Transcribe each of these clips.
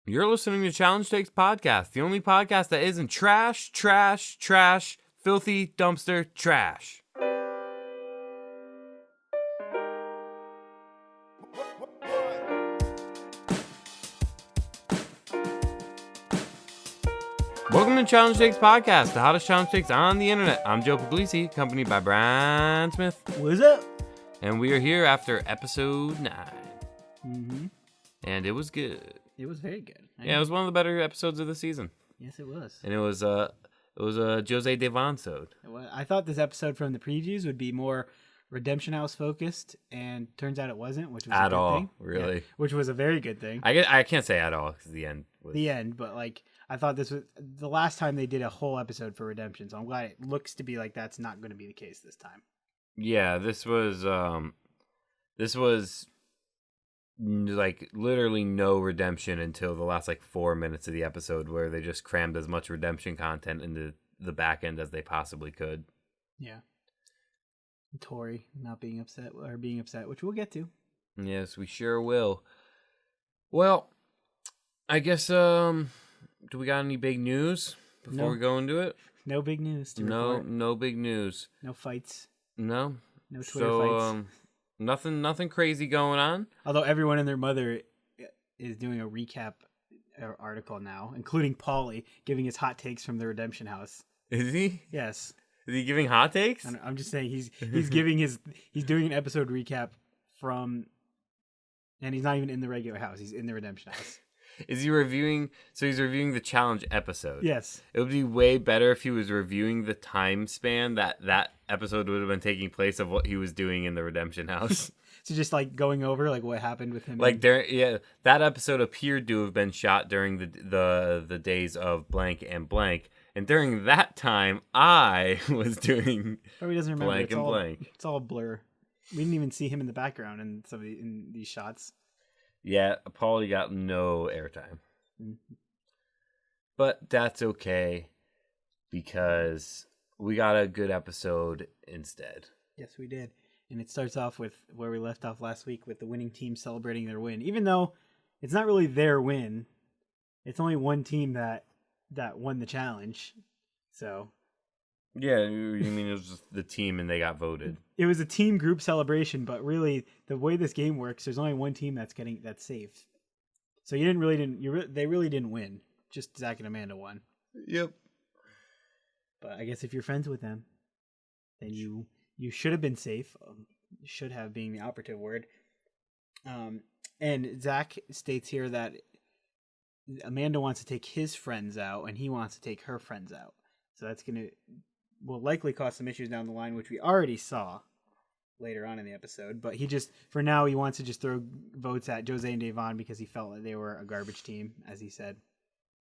You're listening to Challenge Takes Podcast, the only podcast that isn't trash, filthy dumpster trash. Welcome to Challenge Takes Podcast, the hottest challenge takes on the internet. I'm Joe Puglisi, accompanied by Brian Smith. What's up? And we are here after episode 9. Mm-hmm. And it was good. It was very good. Yeah, it was one of the better episodes of the season. Yes, it was. And it was a Jozea Devon-sode. I thought this episode from the previews would be more Redemption House focused, and turns out it wasn't, which was at a good all, thing. really. Yeah, which was a very good thing. I can't say at all because the end was but like I thought this was the last time they did a whole episode for Redemption, so I'm glad it looks to be like that's not going to be the case this time. Yeah, this was like literally no redemption until the last like 4 minutes of the episode, where they just crammed as much redemption content into the back end as they possibly could. Yeah. Tori not being upset, which we'll get to. Yes, we sure will. Well, I guess do we got any big news before we go into it? No big news to report. No big news. No fights. No. No Twitter fights. Nothing crazy going on. Although everyone and their mother is doing a recap article now, including Paulie giving his hot takes from the Redemption House. Is he? Yes. Is he giving hot takes? I'm just saying he's doing an episode recap from, and he's not even in the regular house. He's in the Redemption House. Is he reviewing? So he's reviewing the challenge episode. Yes. It would be way better if he was reviewing the time span that episode would have been taking place of what he was doing in the Redemption House. So just like going over like what happened with him. Like that episode appeared to have been shot during the days of blank and blank, and during that time I was doing he doesn't remember. blank and blank. It's all blur. We didn't even see him in the background in in these shots. Yeah, Paulie got no airtime. Mm-hmm. But that's okay, because we got a good episode instead. Yes, we did. And it starts off with where we left off last week with the winning team celebrating their win. Even though it's not really their win. It's only one team that won the challenge. So... Yeah, you mean it was just the team and they got voted. It was a team group celebration, but really the way this game works, there's only one team that's saved. So they really didn't win. Just Zach and Amanda won. Yep. But I guess if you're friends with them, then you should have been safe. Should have being the operative word. And Zach states here that Amanda wants to take his friends out and he wants to take her friends out. So that's will likely cause some issues down the line, which we already saw later on in the episode. But for now, he wants to just throw votes at Jose and Devon because he felt like they were a garbage team, as he said.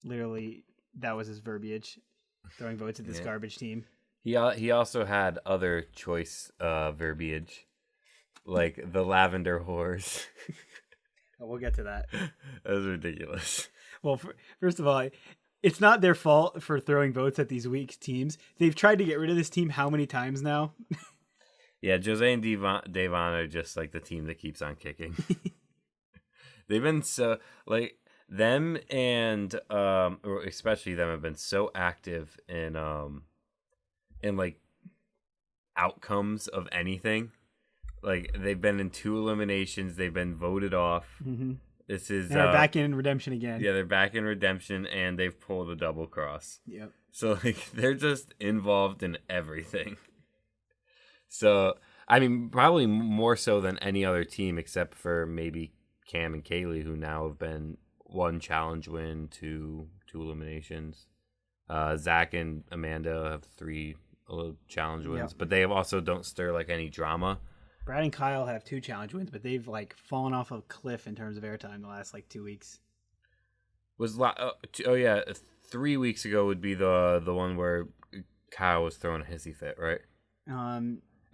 Literally, that was his verbiage, throwing votes at this garbage team. He also had other choice verbiage, like the lavender whores. Oh, we'll get to that. That was ridiculous. Well, first of all, it's not their fault for throwing votes at these weak teams. They've tried to get rid of this team how many times now? Yeah, Jose and Devon are just like the team that keeps on kicking. They've been so like them and or especially them have been so active in like outcomes of anything. Like they've been in 2 eliminations. They've been voted off. Mm-hmm. They're back in Redemption again. Yeah, they're back in Redemption, and they've pulled a double cross. Yep. So like they're just involved in everything. So I mean, probably more so than any other team, except for maybe Cam and Kaylee, who now have been 1 challenge win, 2 eliminations. Zach and Amanda have 3 challenge wins, but they also don't stir like any drama. Brad and Kyle have 2 challenge wins, but they've like fallen off a cliff in terms of airtime the last like 2 weeks. 3 weeks ago would be the one where Kyle was throwing a hissy fit, right?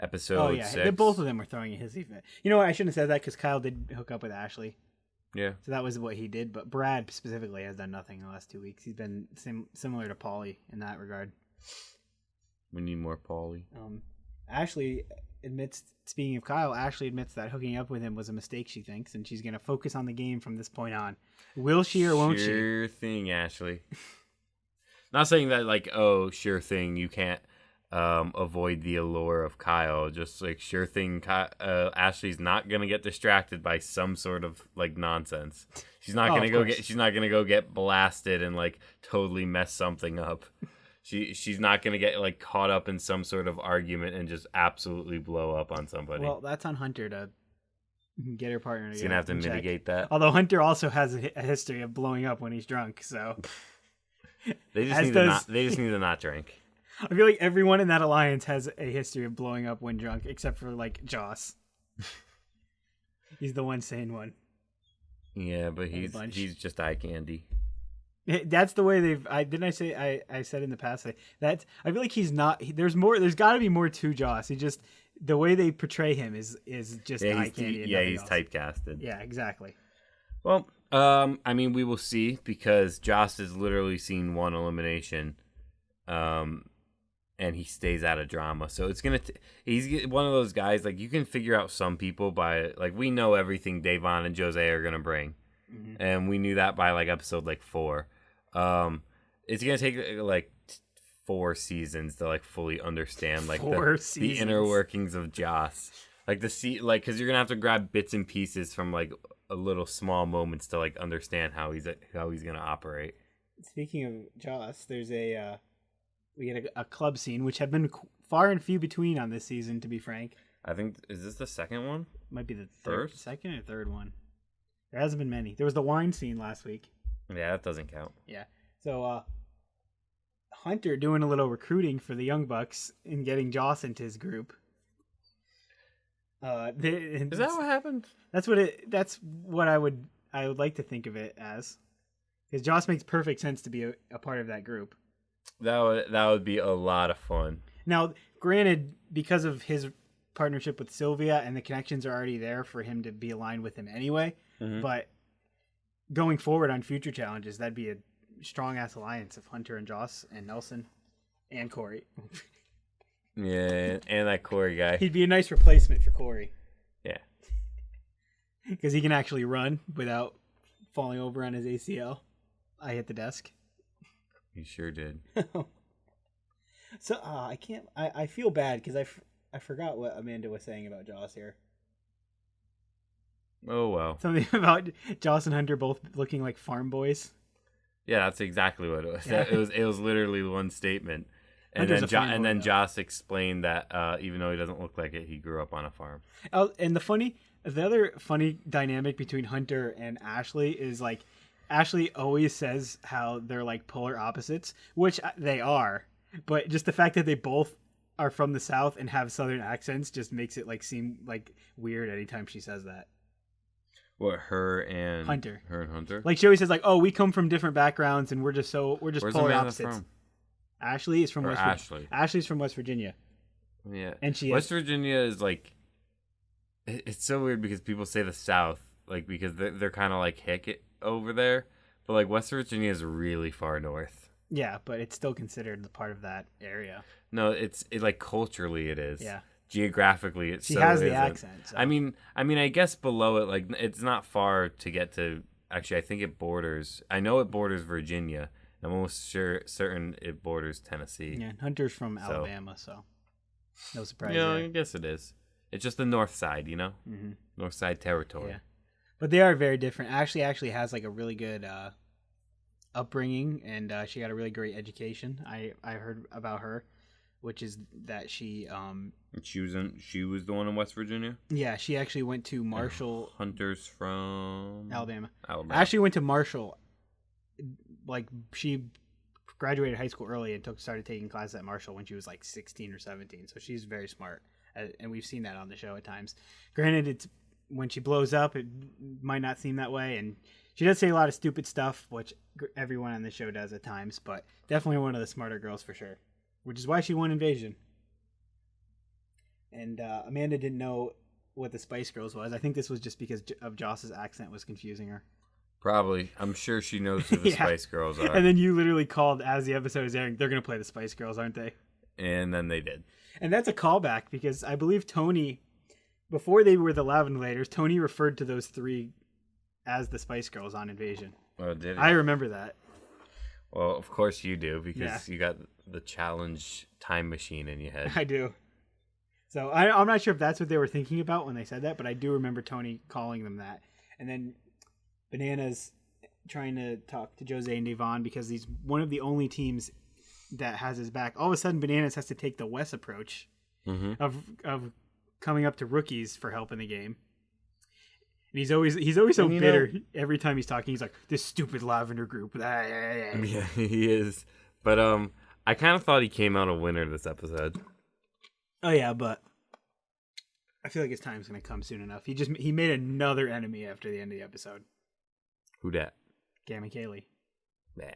Episode 6. Both of them were throwing a hissy fit. You know what? I shouldn't have said that because Kyle did hook up with Ashley. Yeah. So that was what he did, but Brad specifically has done nothing in the last 2 weeks. He's been similar to Paulie in that regard. We need more Paulie. Ashley admits, speaking of Kyle, Ashley admits that hooking up with him was a mistake, she thinks, and she's going to focus on the game from this point on. Will she or won't she? Sure thing, Ashley. Not saying that, like, oh, sure thing, you can't avoid the allure of Kyle. Just, like, sure thing, Ashley's not going to get distracted by some sort of, like, nonsense. She's not going to she's not going to go get blasted and, like, totally mess something up. She's not going to get, like, caught up in some sort of argument and just absolutely blow up on somebody. Well, that's on Hunter to get her partner to She's going to have to mitigate that. Although Hunter also has a history of blowing up when he's drunk, so... They just need to not drink. I feel like everyone in that alliance has a history of blowing up when drunk, except for, like, Joss. He's the one sane one. Yeah, but he's just eye candy. That's the way they've. I said in the past that I feel like he's not. There's more. There's got to be more to Joss. He just the way they portray him is just eye candy. He's typecasted. Yeah, exactly. Well, I mean, we will see because Joss has literally seen one elimination, and he stays out of drama. So it's he's one of those guys, like, you can figure out some people by, like, we know everything Davon and Jozea are gonna bring, and we knew that by, like, episode, like, 4. It's gonna take, like, 4 seasons to, like, fully understand, like, the inner workings of Joss, like, because you're gonna have to grab bits and pieces from, like, a little small moments to, like, understand how he's gonna operate. Speaking of Joss, there's we get a club scene, which have been far and few between on this season, to be frank. I think, is this the second one? Might be the second or third one. There hasn't been many. There was the wine scene last week. Yeah, that doesn't count. Yeah. So Hunter doing a little recruiting for the Young Bucks and getting Joss into his group. Is that what happened? That's what I would like to think of it as, because Joss makes perfect sense to be a part of that group. That would be a lot of fun. Now, granted, because of his partnership with Sylvia and the connections are already there for him to be aligned with him anyway, but going forward on future challenges, that'd be a strong ass alliance of Hunter and Joss and Nelson and Corey. Yeah, and that Corey guy. He'd be a nice replacement for Corey. Yeah. Because he can actually run without falling over on his ACL. I hit the desk. He sure did. So I can't. I feel bad because I forgot what Amanda was saying about Joss here. Oh well. Something about Joss and Hunter both looking like farm boys. Yeah, that's exactly what it was. Yeah. It was literally one statement. And then Joss explained that even though he doesn't look like it, he grew up on a farm. Oh, and the other funny dynamic between Hunter and Ashley is, like, Ashley always says how they're like polar opposites, which they are, but just the fact that they both are from the South and have Southern accents just makes it, like, seem like weird anytime she says that. What, her and Hunter? Like, she always says, like, oh, we come from different backgrounds and we're just Where's polar Amanda opposites. from? Ashley is from Ashley's from West Virginia. Yeah, and West Virginia is, like, it's so weird because people say the South, like, because they're kind of like hick over there, but, like, West Virginia is really far north. Yeah, but it's still considered the part of that area. No, it like culturally it is. Yeah. Geographically, she has the accent. So. I mean, I guess below it, like, it's not far to get to. Actually, I think it borders. I know it borders Virginia. I'm almost certain it borders Tennessee. Yeah, Hunter's from Alabama, so no surprise. Yeah, I guess it is. It's just the north side, you know, north side territory. Yeah, but they are very different. Ashley actually has, like, a really good upbringing, and she got a really great education. I heard about her, which is that she was the one in West Virginia. Yeah, she actually went to Marshall. Hunter's from Alabama. Ashley went to Marshall. Like, she graduated high school early and started taking classes at Marshall when she was, like, 16 or 17. So she's very smart, and we've seen that on the show at times. Granted, it's when she blows up, it might not seem that way, and she does say a lot of stupid stuff, which everyone on the show does at times. But definitely one of the smarter girls for sure, which is why she won Invasion. And Amanda didn't know what the Spice Girls was. I think this was just because of Joss's accent was confusing her. Probably. I'm sure she knows who the Spice Girls are. And then you literally called as the episode is airing, they're going to play the Spice Girls, aren't they? And then they did. And that's a callback because I believe Tony, before they were the Lavenderlators, Tony referred to those three as the Spice Girls on Invasion. Oh, did he? I remember that. Well, of course you do, because you got the challenge time machine in your head. I do. So I'm not sure if that's what they were thinking about when they said that, but I do remember Tony calling them that. And then Bananas trying to talk to Jose and Devon because he's one of the only teams that has his back. All of a sudden, Bananas has to take the Wes approach of coming up to rookies for help in the game. And he's always so bitter. Every time he's talking, he's like, "This stupid Lavender group." Yeah, he is. But I kind of thought he came out a winner this episode. Oh yeah, but I feel like his time's gonna come soon enough. He made another enemy after the end of the episode. Who dat? Cam and Kaylee. Nah.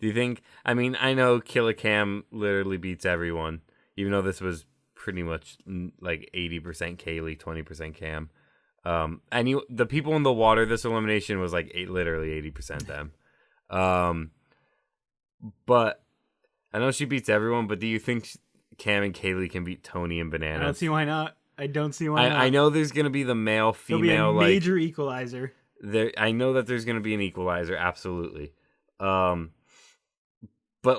Do you think? I mean, I know Killer Cam literally beats everyone, even though this was pretty much like 80% Kaylee, 20% Cam. And the people in the water, this elimination was like literally 80% them. But I know she beats everyone. But do you think Cam and Kaylee can beat Tony and Bananas? I don't see why not. I don't see why not. I know there's gonna be the male female There'll be a major equalizer. I know that there's gonna be an equalizer, absolutely. But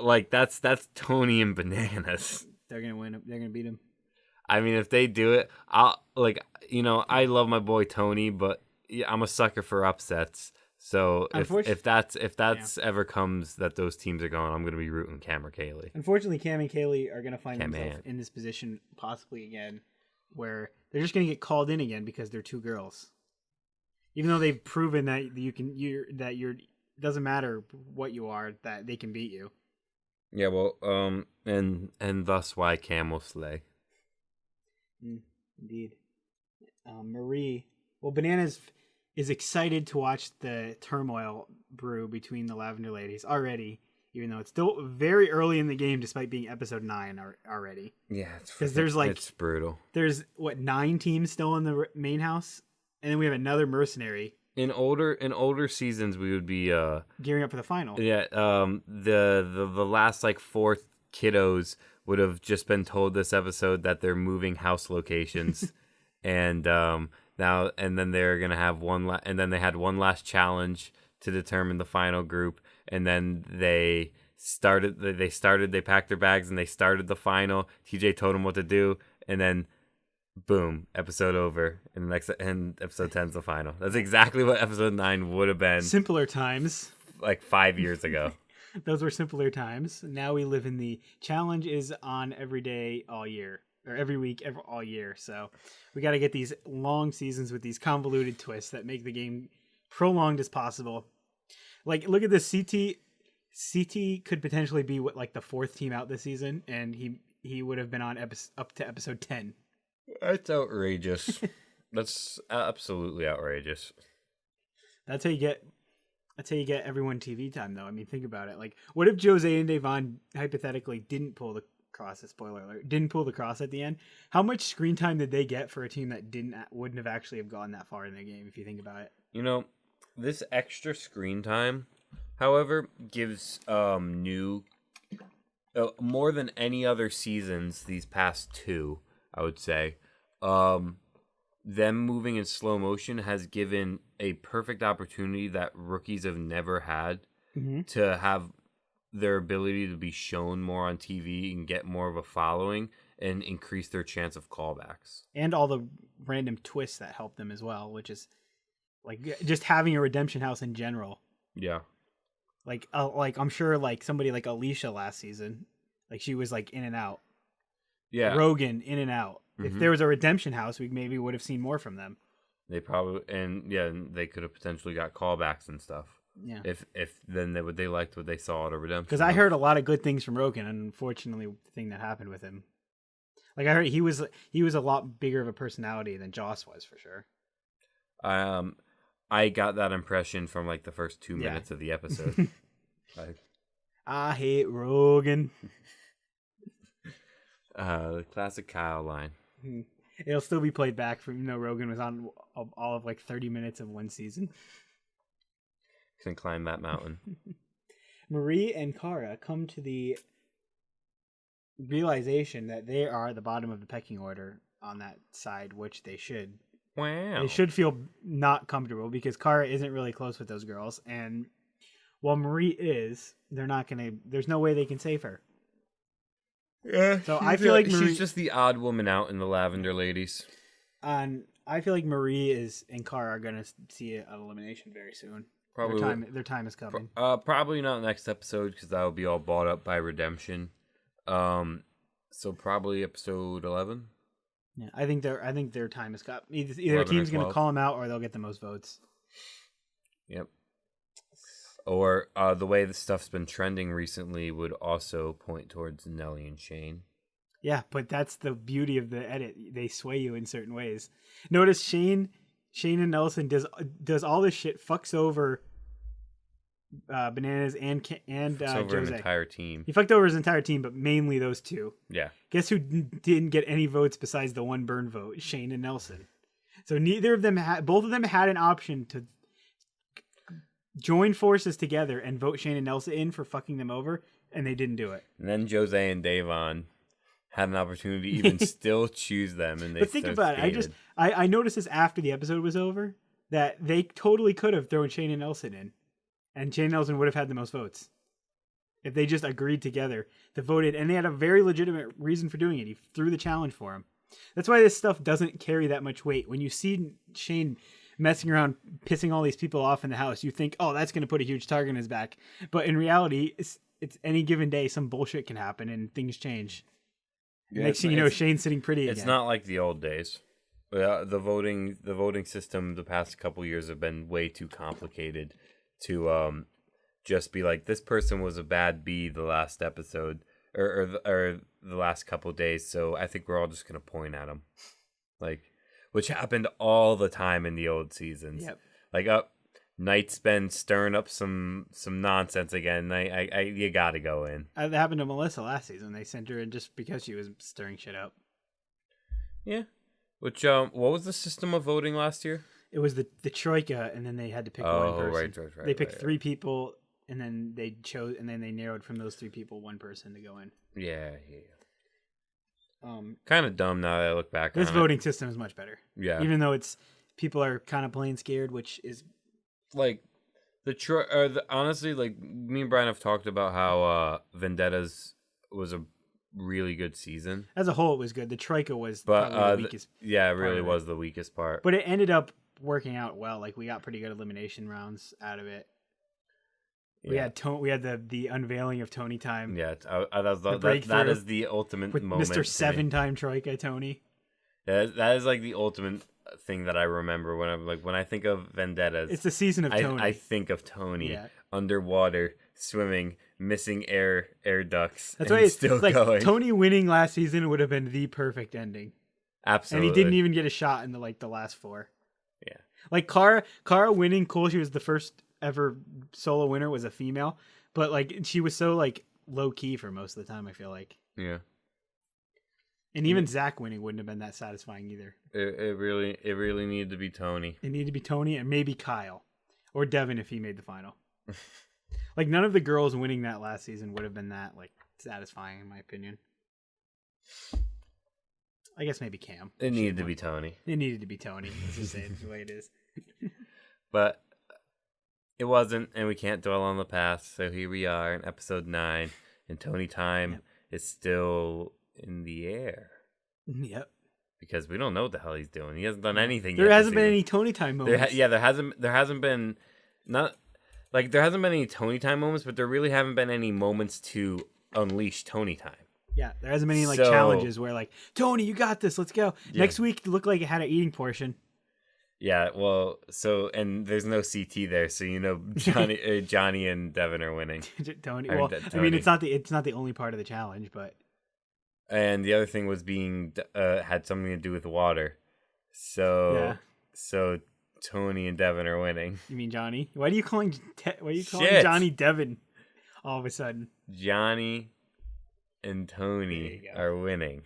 like that's Tony and Bananas. They're gonna win. They're gonna beat him. I mean, if they do it, I love my boy Tony, but I'm a sucker for upsets. So if that's ever comes that those teams are going, I'm gonna be rooting Cam or Kaylee. Unfortunately, Cam and Kaylee are gonna find themselves in this position possibly again, where they're just gonna get called in again because they're two girls. Even though they've proven that doesn't matter what you are, that they can beat you. Yeah, well, and thus why Cam will slay. Indeed. Marie. Well, Bananas is excited to watch the turmoil brew between the Lavender Ladies already, even though it's still very early in the game, despite being episode 9 already. Yeah, because it's brutal. There's 9 teams still in the main house, and then we have another mercenary. In older seasons, we would be gearing up for the final. Yeah, the last 4 kiddos would have just been told this episode that they're moving house locations, and then they're gonna have and then they had one last challenge to determine the final group, and then they packed their bags and they started the final. TJ told them what to do, and then boom, episode over, and episode 10's the final. That's exactly what episode 9 would have been. Simpler times. 5 years ago. Those were simpler times. Now we live in the challenge is on every day all year, or every week all year. So we got to get these long seasons with these convoluted twists that make the game prolonged as possible. Look at this. CT could potentially be the 4th team out this season, and he would have been on up to episode 10. That's outrageous. That's absolutely outrageous. That's how you get everyone TV time, though. I mean, think about it. What if Jose and Devon hypothetically didn't pull the cross? Spoiler alert! Didn't pull the cross at the end. How much screen time did they get for a team that wouldn't have actually have gone that far in the game? If you think about it, this extra screen time, however, gives more than any other seasons these past 2. I would say, them moving in slow motion has given a perfect opportunity that rookies have never had to have their ability to be shown more on TV and get more of a following and increase their chance of callbacks. And all the random twists that help them as well, which is just having a redemption house in general. Yeah. I'm sure somebody like Alicia last season, she was in and out. Yeah, Rogan in and out. If there was a redemption house, we maybe would have seen more from them. They probably they could have potentially got callbacks and stuff. Yeah. If then they liked what they saw at a redemption. Because I heard a lot of good things from Rogan, and unfortunately, the thing that happened with him, I heard he was a lot bigger of a personality than Joss was for sure. I got that impression from the first 2 minutes of the episode. I hate Rogan. The classic Kyle line. It'll still be played back from Rogan was on all of 30 minutes of one season. Can climb that mountain. Marie and Kara come to the realization that they are the bottom of the pecking order on that side, which they should. Wow. They should feel not comfortable because Kara isn't really close with those girls, and while Marie is, there's no way they can save her. Yeah. So I feel like Marie, she's just the odd woman out in the Lavender Ladies. I feel like Marie and Kara are gonna see an elimination very soon. Probably their time is coming. Probably not next episode because that will be all bought up by Redemption. So probably episode 11. Yeah, I think their time is cut. Either a team's going to call them out or they'll get the most votes. Yep. Or the way the stuff's been trending recently would also point towards Nelly and Shane. Yeah, but that's the beauty of the edit. They sway you in certain ways. Notice Shane and Nelson does all this shit, fucks over Bananas and over Jose. an entire team. He fucked over his entire team, but mainly those two. Yeah. Guess who didn't get any votes besides the one burn vote? Shane and Nelson. So both of them had an option to join forces together and vote Shane and Nelson in for fucking them over, and they didn't do it. And then Jose and Davon had an opportunity to even still choose them, and they. But think about it. I noticed this after the episode was over that they totally could have thrown Shane and Nelson in, and Shane and Nelson would have had the most votes if they just agreed together to vote it. And they had a very legitimate reason for doing it. He threw the challenge for him. That's why this stuff doesn't carry that much weight. When you see Shane messing around, pissing all these people off in the house, you think, oh, that's going to put a huge target on his back. But in reality, it's any given day, some bullshit can happen and things change. Yeah, next thing you know, Shane's sitting pretty again. It's not like the old days. The voting system the past couple years have been way too complicated to just be like, this person was a bad B the last episode or the last couple days, so I think we're all just gonna point at them, like, which happened all the time in the old seasons. Yep. Like, Knight's been stirring up some nonsense again. You gotta go in. That happened to Melissa last season. They sent her in just because she was stirring shit up. Yeah. Which what was the system of voting last year? It was the troika, and then they had to pick one person. Right. They picked three people, and then they narrowed from those three people one person to go in. Yeah. Kind of dumb now that I look back. This voting system is much better. Yeah. Even though people are kind of plain scared, which is like honestly, like, me and Brian have talked about how Vendettas was a really good season. As a whole, it was good. The troika was probably the weakest. Yeah, it really was the weakest part. But it ended up working out well. Like, we got pretty good elimination rounds out of it. Yeah. We had the unveiling of Tony time. Yeah, that is the ultimate with moment. Mr. 7-time troika Tony. That is like the ultimate thing that I remember when I think of Vendettas. It's the season of Tony. I think of Tony underwater, swimming, missing air ducts. That's why it's still like going. Tony winning last season would have been the perfect ending. Absolutely. And he didn't even get a shot in the last four. Yeah. Like Kara winning, cool. She was the first ever solo winner, was a female, but like she was so like low key for most of the time, I feel like. Yeah. And even Zach winning wouldn't have been that satisfying either. It really needed to be Tony. It needed to be Tony and maybe Kyle or Devin if he made the final. Like, none of the girls winning that last season would have been that like satisfying, in my opinion. I guess maybe Cam. It needed to be Tony. It needed to be Tony. Let's just say it the way it is. But it wasn't, and we can't dwell on the past. So here we are in episode 9, and Tony time is still in the air. Yep. Because we don't know what the hell he's doing. He hasn't done anything yet. There hasn't been any Tony time moments. There hasn't been any Tony time moments, but there really haven't been any moments to unleash Tony time. Yeah, there hasn't been any challenges where like, Tony, you got this, let's go. Yeah. Next week looked like it had an eating portion. Yeah, well, and there's no CT there, so Johnny and Devin are winning. Tony. I mean, it's not the only part of the challenge, but. And the other thing was had something to do with water, so Tony and Devin are winning. You mean Johnny? Why are you calling Johnny Devin all of a sudden? Johnny and Tony are winning.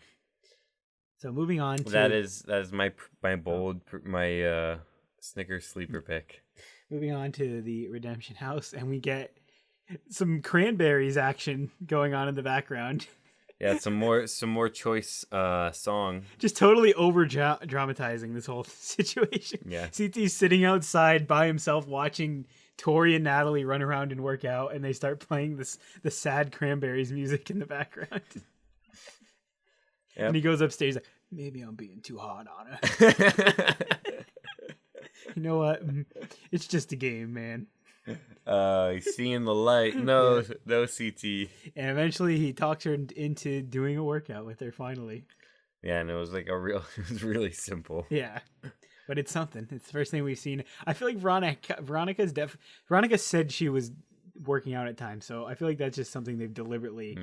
So moving on to that is my Snickers sleeper pick. Moving on to the Redemption House, and we get some Cranberries action going on in the background. Yeah, some more choice song. Just totally over dramatizing this whole situation. Yeah. CT's sitting outside by himself watching Tori and Natalie run around and work out, and they start playing the sad Cranberries music in the background. Yep. And he goes upstairs like, maybe I'm being too hard on her. You know what? It's just a game, man. He's seeing the light. No, no CT. And eventually he talks her into doing a workout with her finally. Yeah, and it was like it was really simple. Yeah. But it's something. It's the first thing we've seen. I feel like Veronica said she was working out at times, so I feel like that's just something they've deliberately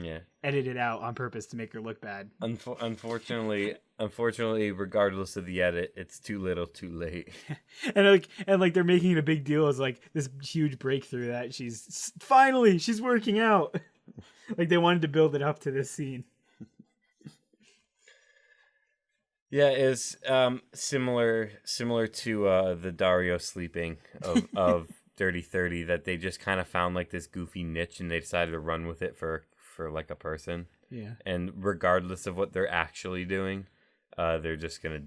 edited out on purpose to make her look bad. Unfortunately, regardless of the edit, it's too little, too late. and they're making it a big deal as like this huge breakthrough that she's working out. Like they wanted to build it up to this scene. Yeah, it's similar to the Dario sleeping of Dirty 30, that they just kind of found like this goofy niche and they decided to run with it for like a person. Yeah. And regardless of what they're actually doing, they're just gonna,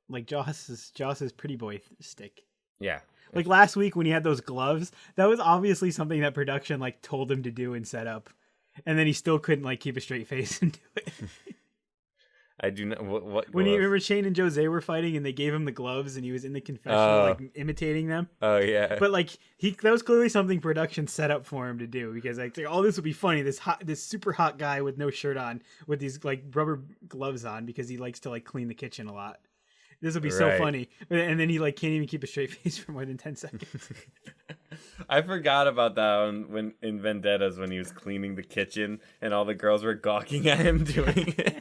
like Joss's pretty boy stick. Yeah. Like last week when he had those gloves, that was obviously something that production like told him to do and set up, and then he still couldn't like keep a straight face and do it. I do not. What when you remember Shane and Jose were fighting and they gave him the gloves and he was in the confessional like imitating them. Oh yeah. But like that was clearly something production set up for him to do, because like oh, this would be funny. This super hot guy with no shirt on with these like rubber gloves on because he likes to like clean the kitchen a lot. This would be so funny. And then he like can't even keep a straight face for more than 10 seconds. I forgot about that when in Vendettas when he was cleaning the kitchen and all the girls were gawking at him doing it.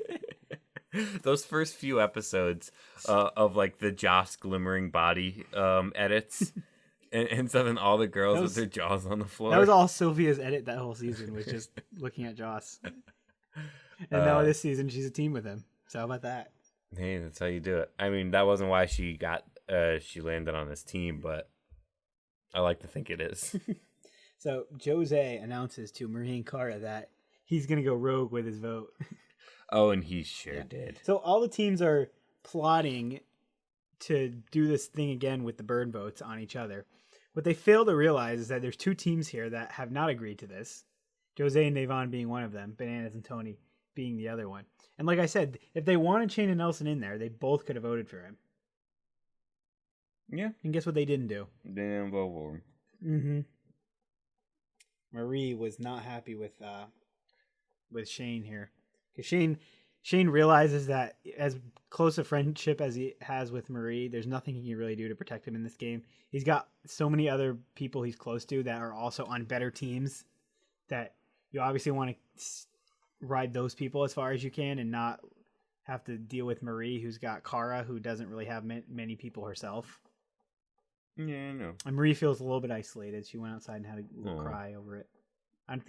Those first few episodes of like the Joss glimmering body edits and stuff, and all the girls with their jaws on the floor. That was all Sylvia's edit that whole season, was just looking at Joss. And now this season she's a team with him. So how about that? Hey, that's how you do it. I mean, that wasn't why she landed on this team, but I like to think it is. So Jose announces to Marie and Cara that he's gonna go rogue with his vote. Oh, and he sure did. So all the teams are plotting to do this thing again with the burn votes on each other. What they fail to realize is that there's two teams here that have not agreed to this. Jose and Devon being one of them, Bananas and Tony being the other one. And like I said, if they wanted Shane and Nelson in there, they both could have voted for him. Yeah. And guess what they didn't do? They didn't vote for him. Mm-hmm. Marie was not happy with Shane here. Because Shane realizes that as close a friendship as he has with Marie, there's nothing he can really do to protect him in this game. He's got so many other people he's close to that are also on better teams that you obviously want to ride those people as far as you can and not have to deal with Marie, who's got Cara, who doesn't really have many people herself. Yeah, I know. And Marie feels a little bit isolated. She went outside and had a little cry over it. I don't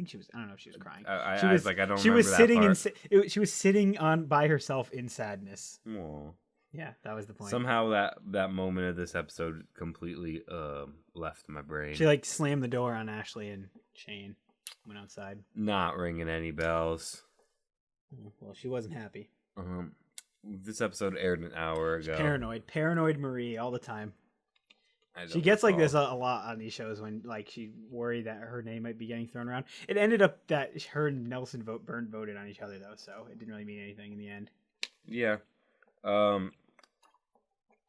know if she was crying. I was like, I don't she remember was that sitting part. she was sitting on by herself in sadness. Aww. Yeah, that was the point. Somehow that moment of this episode completely left my brain. She like slammed the door on Ashley and Shane. Went outside. Not ringing any bells. Well, she wasn't happy. This episode aired an hour ago. Paranoid Marie all the time. She gets like this a lot on these shows when like she worried that her name might be getting thrown around. It ended up that her and Nelson voted on each other though, so it didn't really mean anything in the end. Yeah,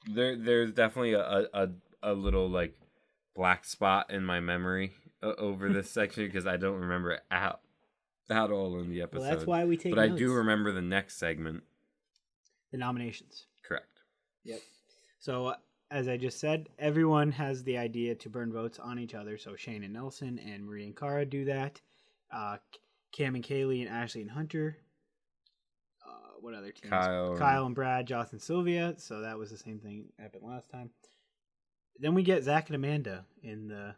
there's definitely a little like black spot in my memory over this section because I don't remember it at all in the episode. Well, that's why we take. But notes. I do remember the next segment. The nominations. Correct. Yep. So. As I just said, everyone has the idea to burn votes on each other. So Shane and Nelson and Marie and Cara do that. Cam and Kaylee and Ashley and Hunter. What other teams? Kyle and Brad, Joss and Sylvia. So that was the same thing happened last time. Then we get Zach and Amanda in the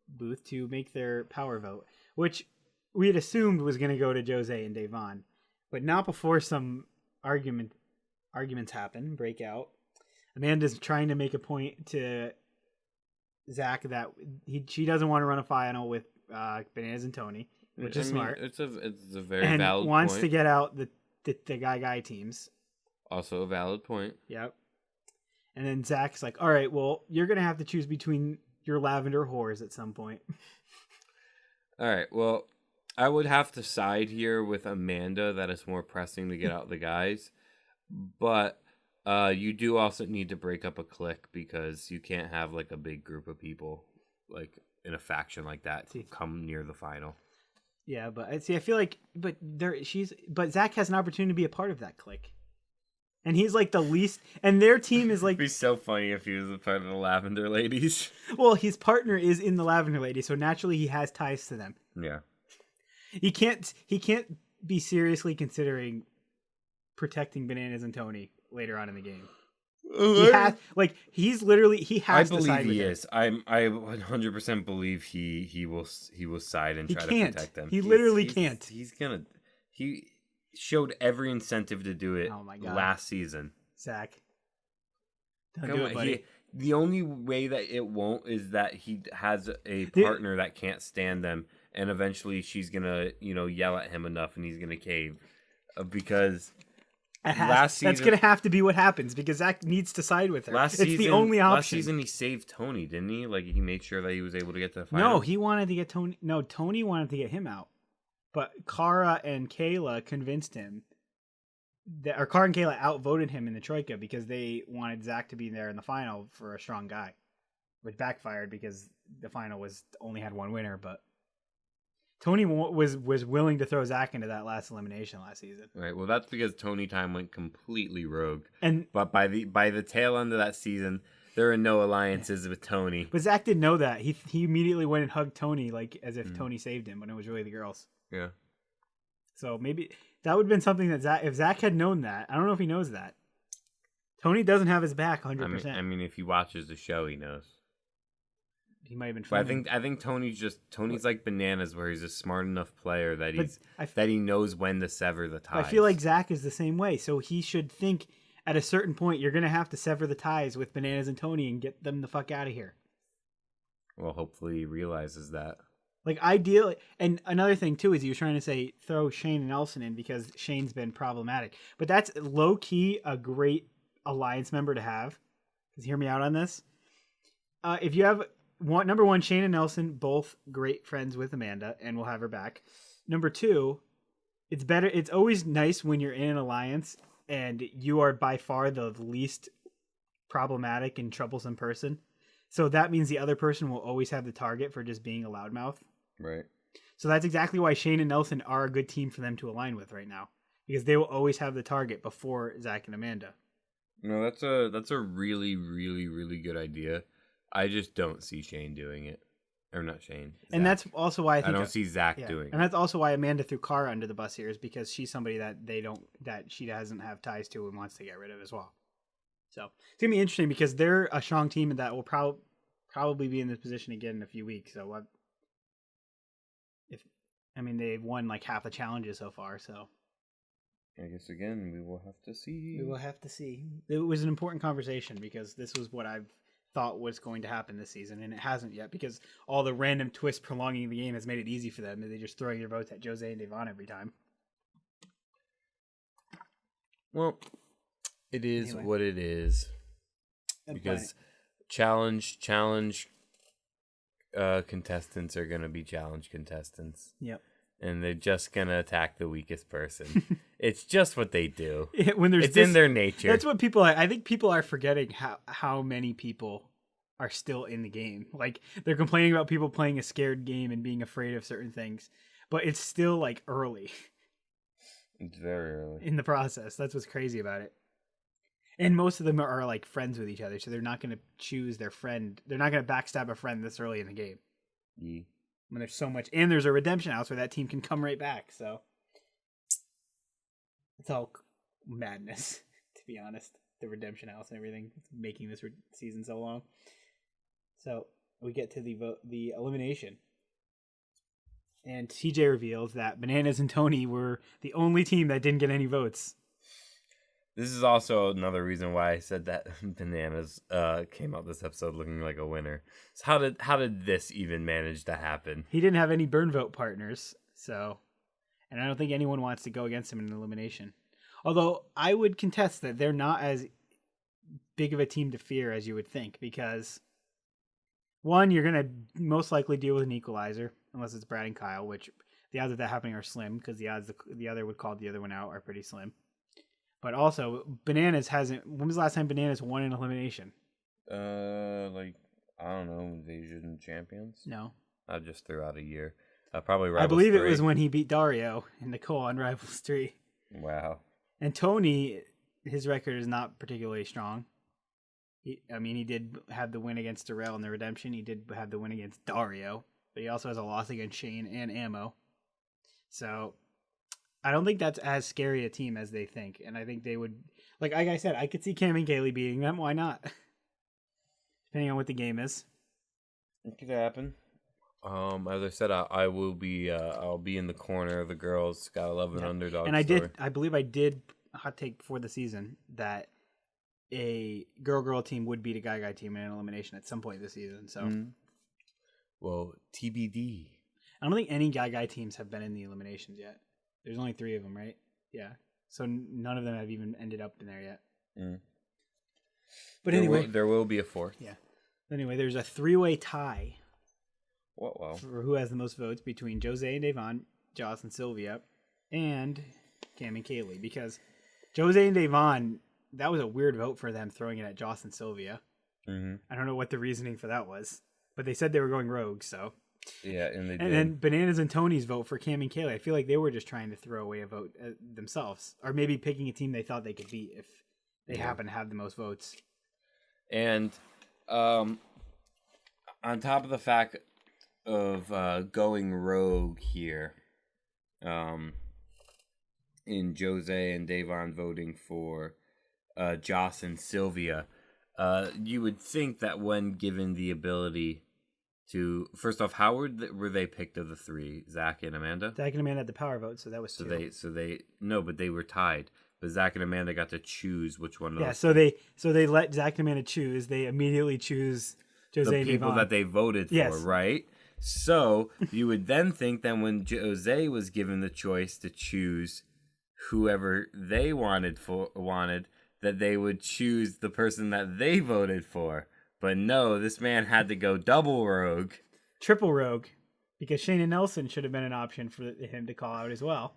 booth to make their power vote, which we had assumed was going to go to Jose and Devon, but not before some arguments happen, break out. Amanda's trying to make a point to Zach that she doesn't want to run a final with Bananas and Tony, which is smart. It's a very and valid wants point. to get out the guy teams. Also a valid point. Yep. And then Zach's like, all right, well, you're gonna have to choose between your lavender whores at some point. All right. Well, I would have to side here with Amanda that it's more pressing to get out the guys. But you do also need to break up a clique because you can't have like a big group of people like in a faction like that to come near the final. Yeah, but I feel like but Zach has an opportunity to be a part of that clique. And he's like the least, and their team is like. It'd be so funny if he was a part of the Lavender Ladies. Well, his partner is in the Lavender Ladies, so naturally he has ties to them. Yeah. He can't be seriously considering protecting Bananas and Tony later on in the game. He has I to believe side with he them. is. I 100% believe he will side and try to protect them. He literally can't. He showed every incentive to do it. Oh my God. Last season. Zach, don't do it, buddy. The only way that it won't is that he has a partner that can't stand them, and eventually she's gonna yell at him enough, and he's gonna cave because. That's going to have to be what happens because Zach needs to side with her. It's the only option. Last season he saved Tony, didn't he? Like he made sure that he was able to get to the final. No, he wanted to get Tony. No, Tony wanted to get him out. But Cara and Kayla convinced him Cara and Kayla outvoted him in the Troika because they wanted Zach to be there in the final for a strong guy, which backfired because the final only had one winner, but Tony was willing to throw Zach into that last elimination last season. Right. Well, that's because Tony Time went completely rogue. But by the tail end of that season, there are no alliances with Tony. But Zach didn't know that. He immediately went and hugged Tony like as if Tony saved him when it was really the girls. Yeah. So maybe that would have been something that if Zach had known that, I don't know if he knows that. Tony doesn't have his back 100%. I mean, if he watches the show, he knows. He might have been. But I think Tony's like Bananas, where he's a smart enough player that he knows when to sever the ties. I feel like Zach is the same way, so he should think at a certain point you're going to have to sever the ties with Bananas and Tony and get them the fuck out of here. Well, hopefully he realizes that. Like ideally, and another thing too is he was trying to say throw Shane and Nelson in because Shane's been problematic, but that's low key a great alliance member to have. Because hear me out on this. If you have number one, Shane and Nelson both great friends with Amanda, and we'll have her back. Number two, it's better. It's always nice when you're in an alliance and you are by far the least problematic and troublesome person. So that means the other person will always have the target for just being a loudmouth. Right. So that's exactly why Shane and Nelson are a good team for them to align with right now. Because they will always have the target before Zach and Amanda. No, that's a really, really, really good idea. I just don't see Shane doing it. Or not Shane. Zach. And that's also why I don't see Zach doing it. And that's also why Amanda threw Cara under the bus here is because she's somebody that she doesn't have ties to and wants to get rid of as well. So it's gonna be interesting because they're a strong team that will probably be in this position again in a few weeks. So they've won like half the challenges so far. So I guess again we will have to see. We will have to see. It was an important conversation because this was what I've thought was going to happen this season, and it hasn't yet because all the random twists prolonging the game has made it easy for them. They're just throwing their votes at Jose and Devon every time. Well, it is what it is. Because challenge contestants are going to be challenge contestants. Yep. And they're just going to attack the weakest person. It's just what they do. It's in their nature. That's what people are. I think people are forgetting how many people are still in the game. Like they're complaining about people playing a scared game and being afraid of certain things, but it's still like early. It's very early in the process. That's what's crazy about it. And most of them are like friends with each other, so they're not going to choose their friend. They're not going to backstab a friend this early in the game. Yeah. When there's so much, and there's a redemption house where that team can come right back. So it's all madness, to be honest. The redemption house and everything, it's making this season so long. So we get to the elimination, and TJ reveals that Bananas and Tony were the only team that didn't get any votes. This is also another reason why I said that Bananas came out this episode looking like a winner. So how did this even manage to happen? He didn't have any burn vote partners, so, and I don't think anyone wants to go against him in an elimination. Although I would contest that they're not as big of a team to fear as you would think, because one, you're going to most likely deal with an equalizer, unless it's Brad and Kyle, which the odds of that happening are slim, because the odds the other would call the other one out are pretty slim. But also, Bananas hasn't. When was the last time Bananas won an elimination? Like, I don't know, Invasion Champions? No. I just threw out a year. Probably Rivals I believe 3. it was when he beat Dario and Nicole on Rivals 3. Wow. And Tony, his record is not particularly strong. He did have the win against Darrell in the Redemption. He did have the win against Dario. But he also has a loss against Shane and Ammo. So I don't think that's as scary a team as they think. And I think they would, like I said, I could see Cam and Kaylee beating them. Why not? Depending on what the game is. It could happen. As I said, I will be. I'll be in the corner of the girls. Gotta love an underdog. And story. I believe I did hot take before the season that a girl team would beat a guy team in an elimination at some point this season. So, well, TBD. I don't think any guy teams have been in the eliminations yet. There's only 3 of them, right? Yeah. So none of them have even ended up in there yet. But anyway, there will be a 4th. Yeah. Anyway, there's a 3-way tie. Wow. For who has the most votes between Jose and Devon, Joss and Sylvia, and Cam and Kaylee. Because Jose and Devon, that was a weird vote for them throwing it at Joss and Sylvia. I don't know what the reasoning for that was, but they said they were going rogue. So yeah, and they did. And then Bananas and Tony's vote for Cam and Kaylee. I feel like they were just trying to throw away a vote themselves, or maybe picking a team they thought they could beat if they happen to have the most votes. And on top of the fact of going rogue here, in Jose and Devon voting for Joss and Sylvia, you would think that when given the ability to, first off, how were they picked of the 3? Zach and Amanda? Zach and Amanda had the power vote, so that was 2. But they were tied. But Zach and Amanda got to choose which one of those. Yeah, so they let Zach and Amanda choose. They immediately choose Jose and the people Devon. that they voted for, right? So you would then think that when Jose was given the choice to choose whoever they wanted, that they would choose the person that they voted for. But no, this man had to go double rogue. Triple rogue. Because Shane and Nelson should have been an option for him to call out as well.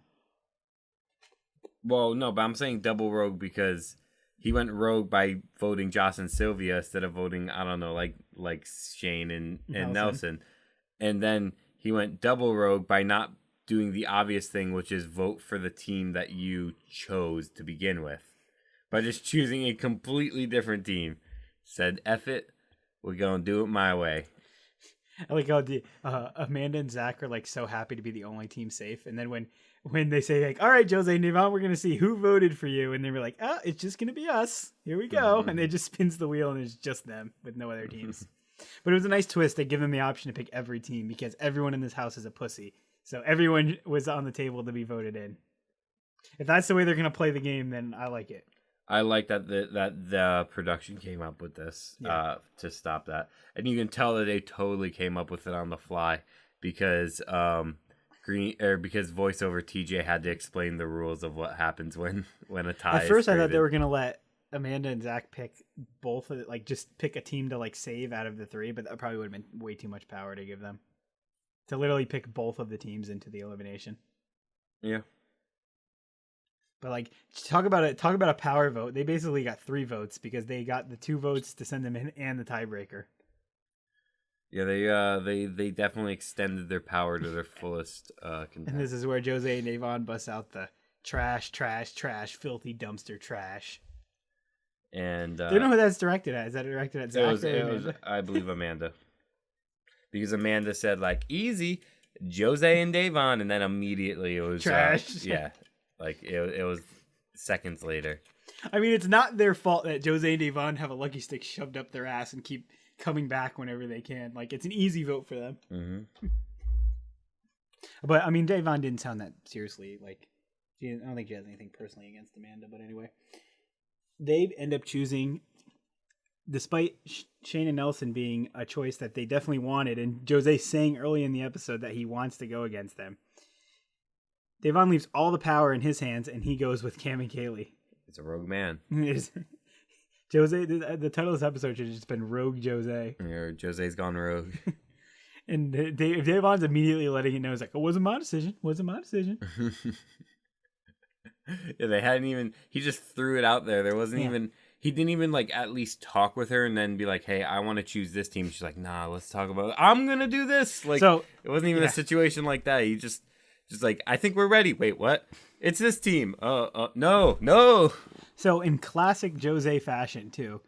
Well, no, but I'm saying double rogue because he went rogue by voting Joss and Sylvia instead of voting, I don't know, like Shane and Nelson. And then he went double rogue by not doing the obvious thing, which is vote for the team that you chose to begin with. By just choosing a completely different team. Said, F it, we're going to do it my way. I like how Amanda and Zach are like so happy to be the only team safe. And then when they say like, all right, Jose and Devon, we're going to see who voted for you. And then we're like, oh, it's just going to be us. Here we go. And they just spins the wheel and it's just them with no other teams. But it was a nice twist. They give them the option to pick every team because everyone in this house is a pussy. So everyone was on the table to be voted in. If that's the way they're going to play the game, then I like it. I like that the production came up with this to stop that, and you can tell that they totally came up with it on the fly because because voiceover TJ had to explain the rules of what happens when a tie. At first, is I thought they created. were gonna let Amanda and Zach pick both of it, like just pick a team to like save out of the 3, but that probably would have been way too much power to give them to literally pick both of the teams into the elimination. Yeah. But like, talk about a power vote. They basically got 3 votes because they got the 2 votes to send them in and the tiebreaker. Yeah, they definitely extended their power to their fullest content. And this is where Jose and Avon bust out the trash, filthy dumpster trash. And do you know who that's directed at? Is that directed at Zach or Amanda? I believe Amanda. Because Amanda said like easy, Jose and Devon, and then immediately it was trash. Yeah. Like, it was seconds later. I mean, it's not their fault that Jose and Devon have a lucky stick shoved up their ass and keep coming back whenever they can. Like, it's an easy vote for them. Mm-hmm. But, I mean, Devon didn't sound that seriously. Like, I don't think she has anything personally against Amanda. But anyway. they end up choosing, despite Shane and Nelson being a choice that they definitely wanted, and Jose saying early in the episode that he wants to go against them. Devon leaves all the power in his hands, and he goes with Cam and Kaylee. It's a rogue man. Jose, the title of this episode should have just been Rogue Jose. Yeah, Jose's gone rogue. And Devon's immediately letting it know. He's like, it wasn't my decision. Wasn't my decision. Yeah, they hadn't even... He just threw it out there. There wasn't even... He didn't even, like, at least talk with her and then be like, hey, I want to choose this team. She's like, nah, let's talk about it. I'm going to do this. Like, so, it wasn't even a situation like that. He just like, I think we're ready. Wait, what? It's this team. No. So, in classic Jose fashion, too,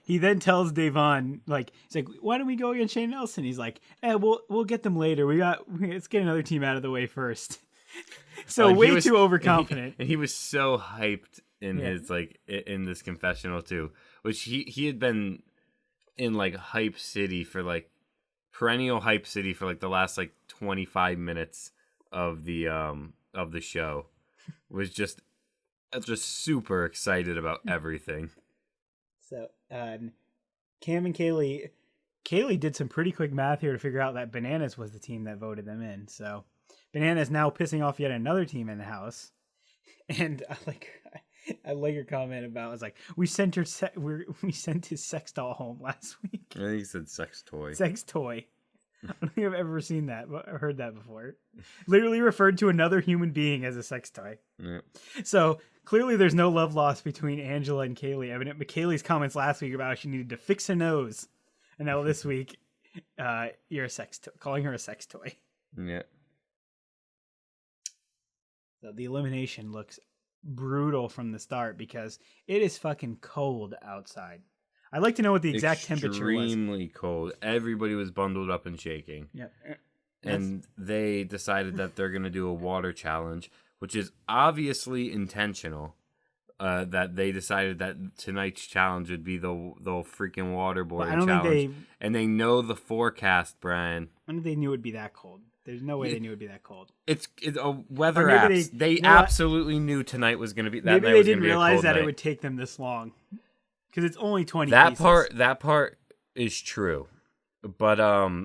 he then tells Devon, like, he's like, why don't we go against Shane Nelson? He's like, we'll get them later. Let's get another team out of the way first. So, way too overconfident. And he was so hyped in his, like, in this confessional too, which he had been in, like, hype city for, like, perennial hype city for, like, the last, like, 25 minutes of the show. Was just super excited about everything. So Cam and Kaylee did some pretty quick math here to figure out that Bananas was the team that voted them in. So Bananas now pissing off yet another team in the house. And I like your comment about, it's like, we sent his sex doll home last week. I think he said sex toy. Sex toy. I don't think I've ever seen that, but I've heard that before. Literally referred to another human being as a sex toy. Yeah. So clearly there's no love lost between Angela and Kaylee. Evident Kaylee's comments last week about how she needed to fix her nose. And now this week, you're a calling her a sex toy. Yeah. So the elimination looks brutal from the start because it is fucking cold outside. I'd like to know what the exact temperature was. Extremely cold. Everybody was bundled up and shaking. Yeah. And they decided that they're going to do a water challenge, which is obviously intentional. That they decided that tonight's challenge would be the freaking waterboarding challenge. And they know the forecast, Brian. I don't think they knew it would be that cold. There's no way they knew it would be that cold. It's a weather apps. They absolutely knew tonight was going to be that. Maybe they didn't realize that it would take them this long. Because it's only 20 that pieces. That part is true. But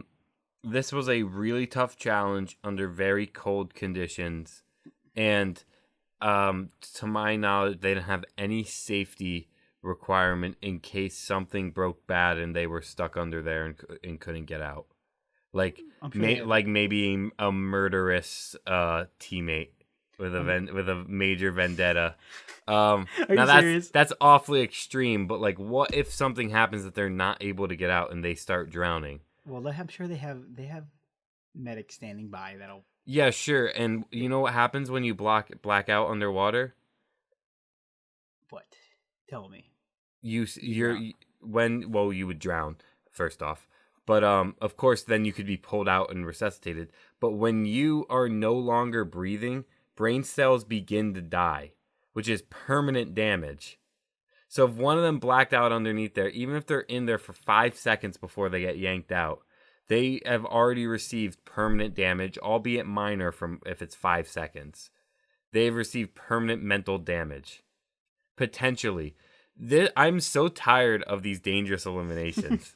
this was a really tough challenge under very cold conditions. And to my knowledge, they didn't have any safety requirement in case something broke bad and they were stuck under there and couldn't get out. Like, like maybe a murderous teammate with a major vendetta. Are now you serious? That's awfully extreme. But like, what if something happens that they're not able to get out and they start drowning? Well, I'm sure they have medics standing by that'll. Yeah, sure. And you know what happens when you black out underwater? What? Tell me. You would drown first off. But of course, then you could be pulled out and resuscitated. But when you are no longer breathing, brain cells begin to die, which is permanent damage. So if one of them blacked out underneath there, even if they're in there for 5 seconds before they get yanked out, they have already received permanent damage, albeit minor from if it's 5 seconds. They've received permanent mental damage. Potentially. I'm so tired of these dangerous eliminations.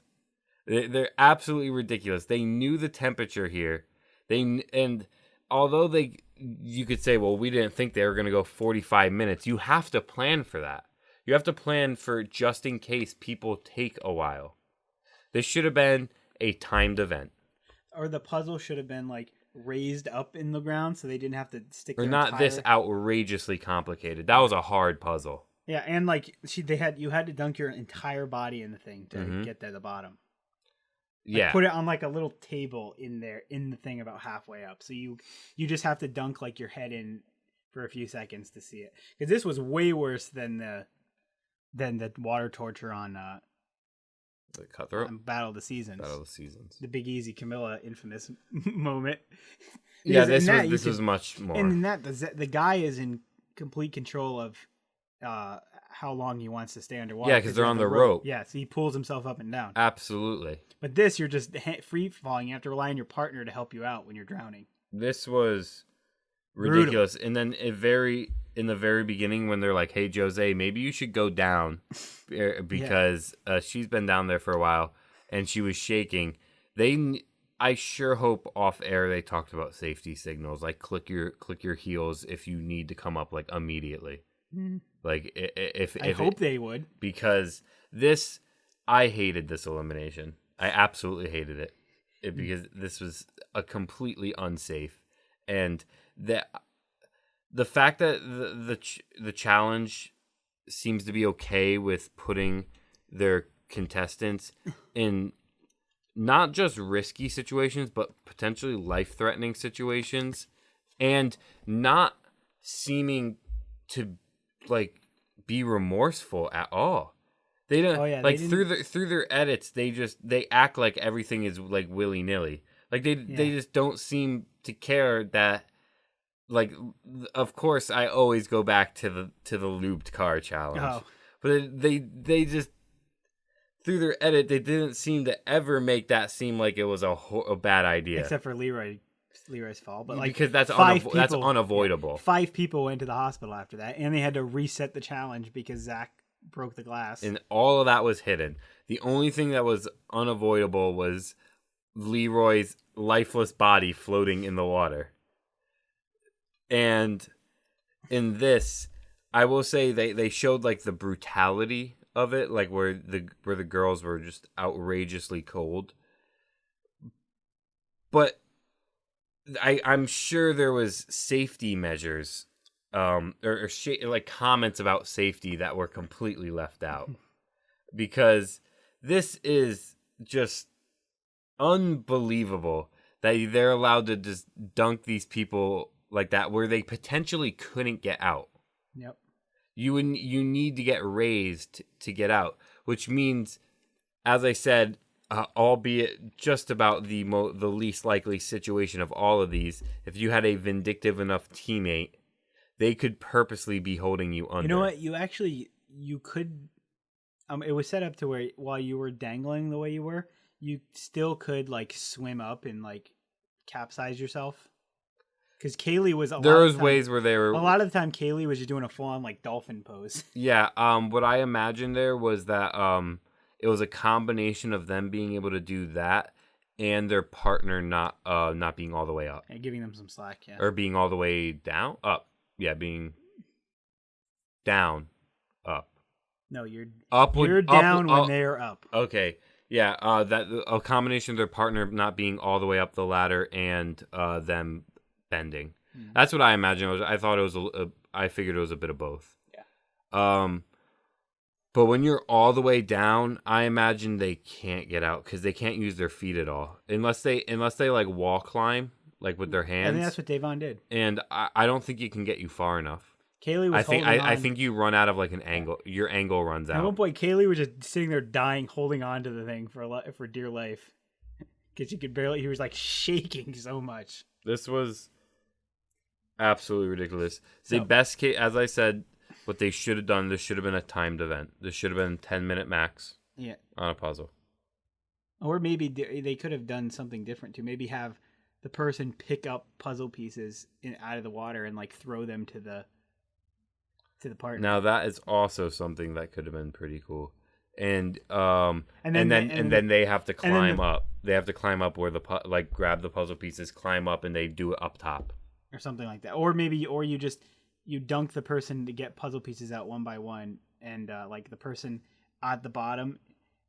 They're absolutely ridiculous. They knew the temperature here. And although you could say, well, we didn't think they were going to go 45 minutes. You have to plan for that. You have to plan for just in case people take a while. This should have been a timed event. Or the puzzle should have been like raised up in the ground so they didn't have to stick their not this outrageously complicated. That was a hard puzzle. Yeah, and like you had to dunk your entire body in the thing to get to the bottom. Like, put it on like a little table in the thing about halfway up. So you just have to dunk like your head in for a few seconds to see it. Because this was way worse than the water torture on the Cutthroat? On Battle of the Seasons. Battle of the Seasons. The Big Easy Camilla infamous moment. Yeah, this was much more. And in that the guy is in complete control of how long he wants to stay underwater. Yeah, because they're on the rope. Yeah, so he pulls himself up and down. Absolutely. But this, you're just free falling. You have to rely on your partner to help you out when you're drowning. This was ridiculous. Brutal. And then in the very beginning when they're like, "Hey, Jose, maybe you should go down," because she's been down there for a while and she was shaking. I sure hope off air they talked about safety signals, like click your heels if you need to come up like immediately. Like if I hope they would, because I hated this elimination. I absolutely hated it, because this was a completely unsafe, and the fact that the challenge seems to be okay with putting their contestants in not just risky situations, but potentially life-threatening situations, and not seeming to like be remorseful at all. They don't through their edits. They act like everything is like willy-nilly. Like they just don't seem to care that. Like, of course, I always go back to the lubed car challenge, but they just through their edit they didn't seem to ever make that seem like it was a bad idea, except for Leroy's fault. But like because that's unavoidable. Yeah, 5 people went to the hospital after that, and they had to reset the challenge because Zach broke the glass, and all of that was hidden. The only thing that was unavoidable was Leroy's lifeless body floating in the water. And in this, I will say they showed like the brutality of it, like where the girls were just outrageously cold. But I'm sure there was safety measures, like comments about safety that were completely left out, because this is just unbelievable that they're allowed to just dunk these people like that, where they potentially couldn't get out. Yep. You need to get raised to get out, which means, as I said, albeit just about the least likely situation of all of these, if you had a vindictive enough teammate, they could purposely be holding you under. You know what? You could. It was set up to where while you were dangling the way you were, you still could like swim up and like capsize yourself. Because Kaylee was there was ways where they were a lot of the time. Kaylee was just doing a full on like dolphin pose. Yeah. What I imagined there was that it was a combination of them being able to do that and their partner not being all the way up and giving them some slack. Yeah. Or being all the way down up. Yeah, being down up. No, you're up. You're down when they're up. Okay. Yeah. That a combination of their partner not being all the way up the ladder and them bending. That's what I imagined. I thought it was I figured it was a bit of both. Yeah. But when you're all the way down, I imagine they can't get out because they can't use their feet at all unless they like wall climb like with their hands. I think that's what Davon did. And I don't think it can get you far enough. Kaylee was I think you run out of like an angle. Your angle runs out. At one point, Kaylee was just sitting there dying, holding on to the thing for dear life because she could barely. He was like shaking so much. This was absolutely ridiculous. The best case, as I said, what they should have done, this should have been a timed event. This should have been 10-minute max. Yeah. On a puzzle. Or maybe they could have done something different too. Maybe have the person pick up puzzle pieces out of the water and like throw them to the partner. Now that is also something that could have been pretty cool. And then they have to climb up. They have to climb up where grab the puzzle pieces, climb up, and they do it up top. Or something like that. Or you dunk the person to get puzzle pieces out one by one, and like the person at the bottom,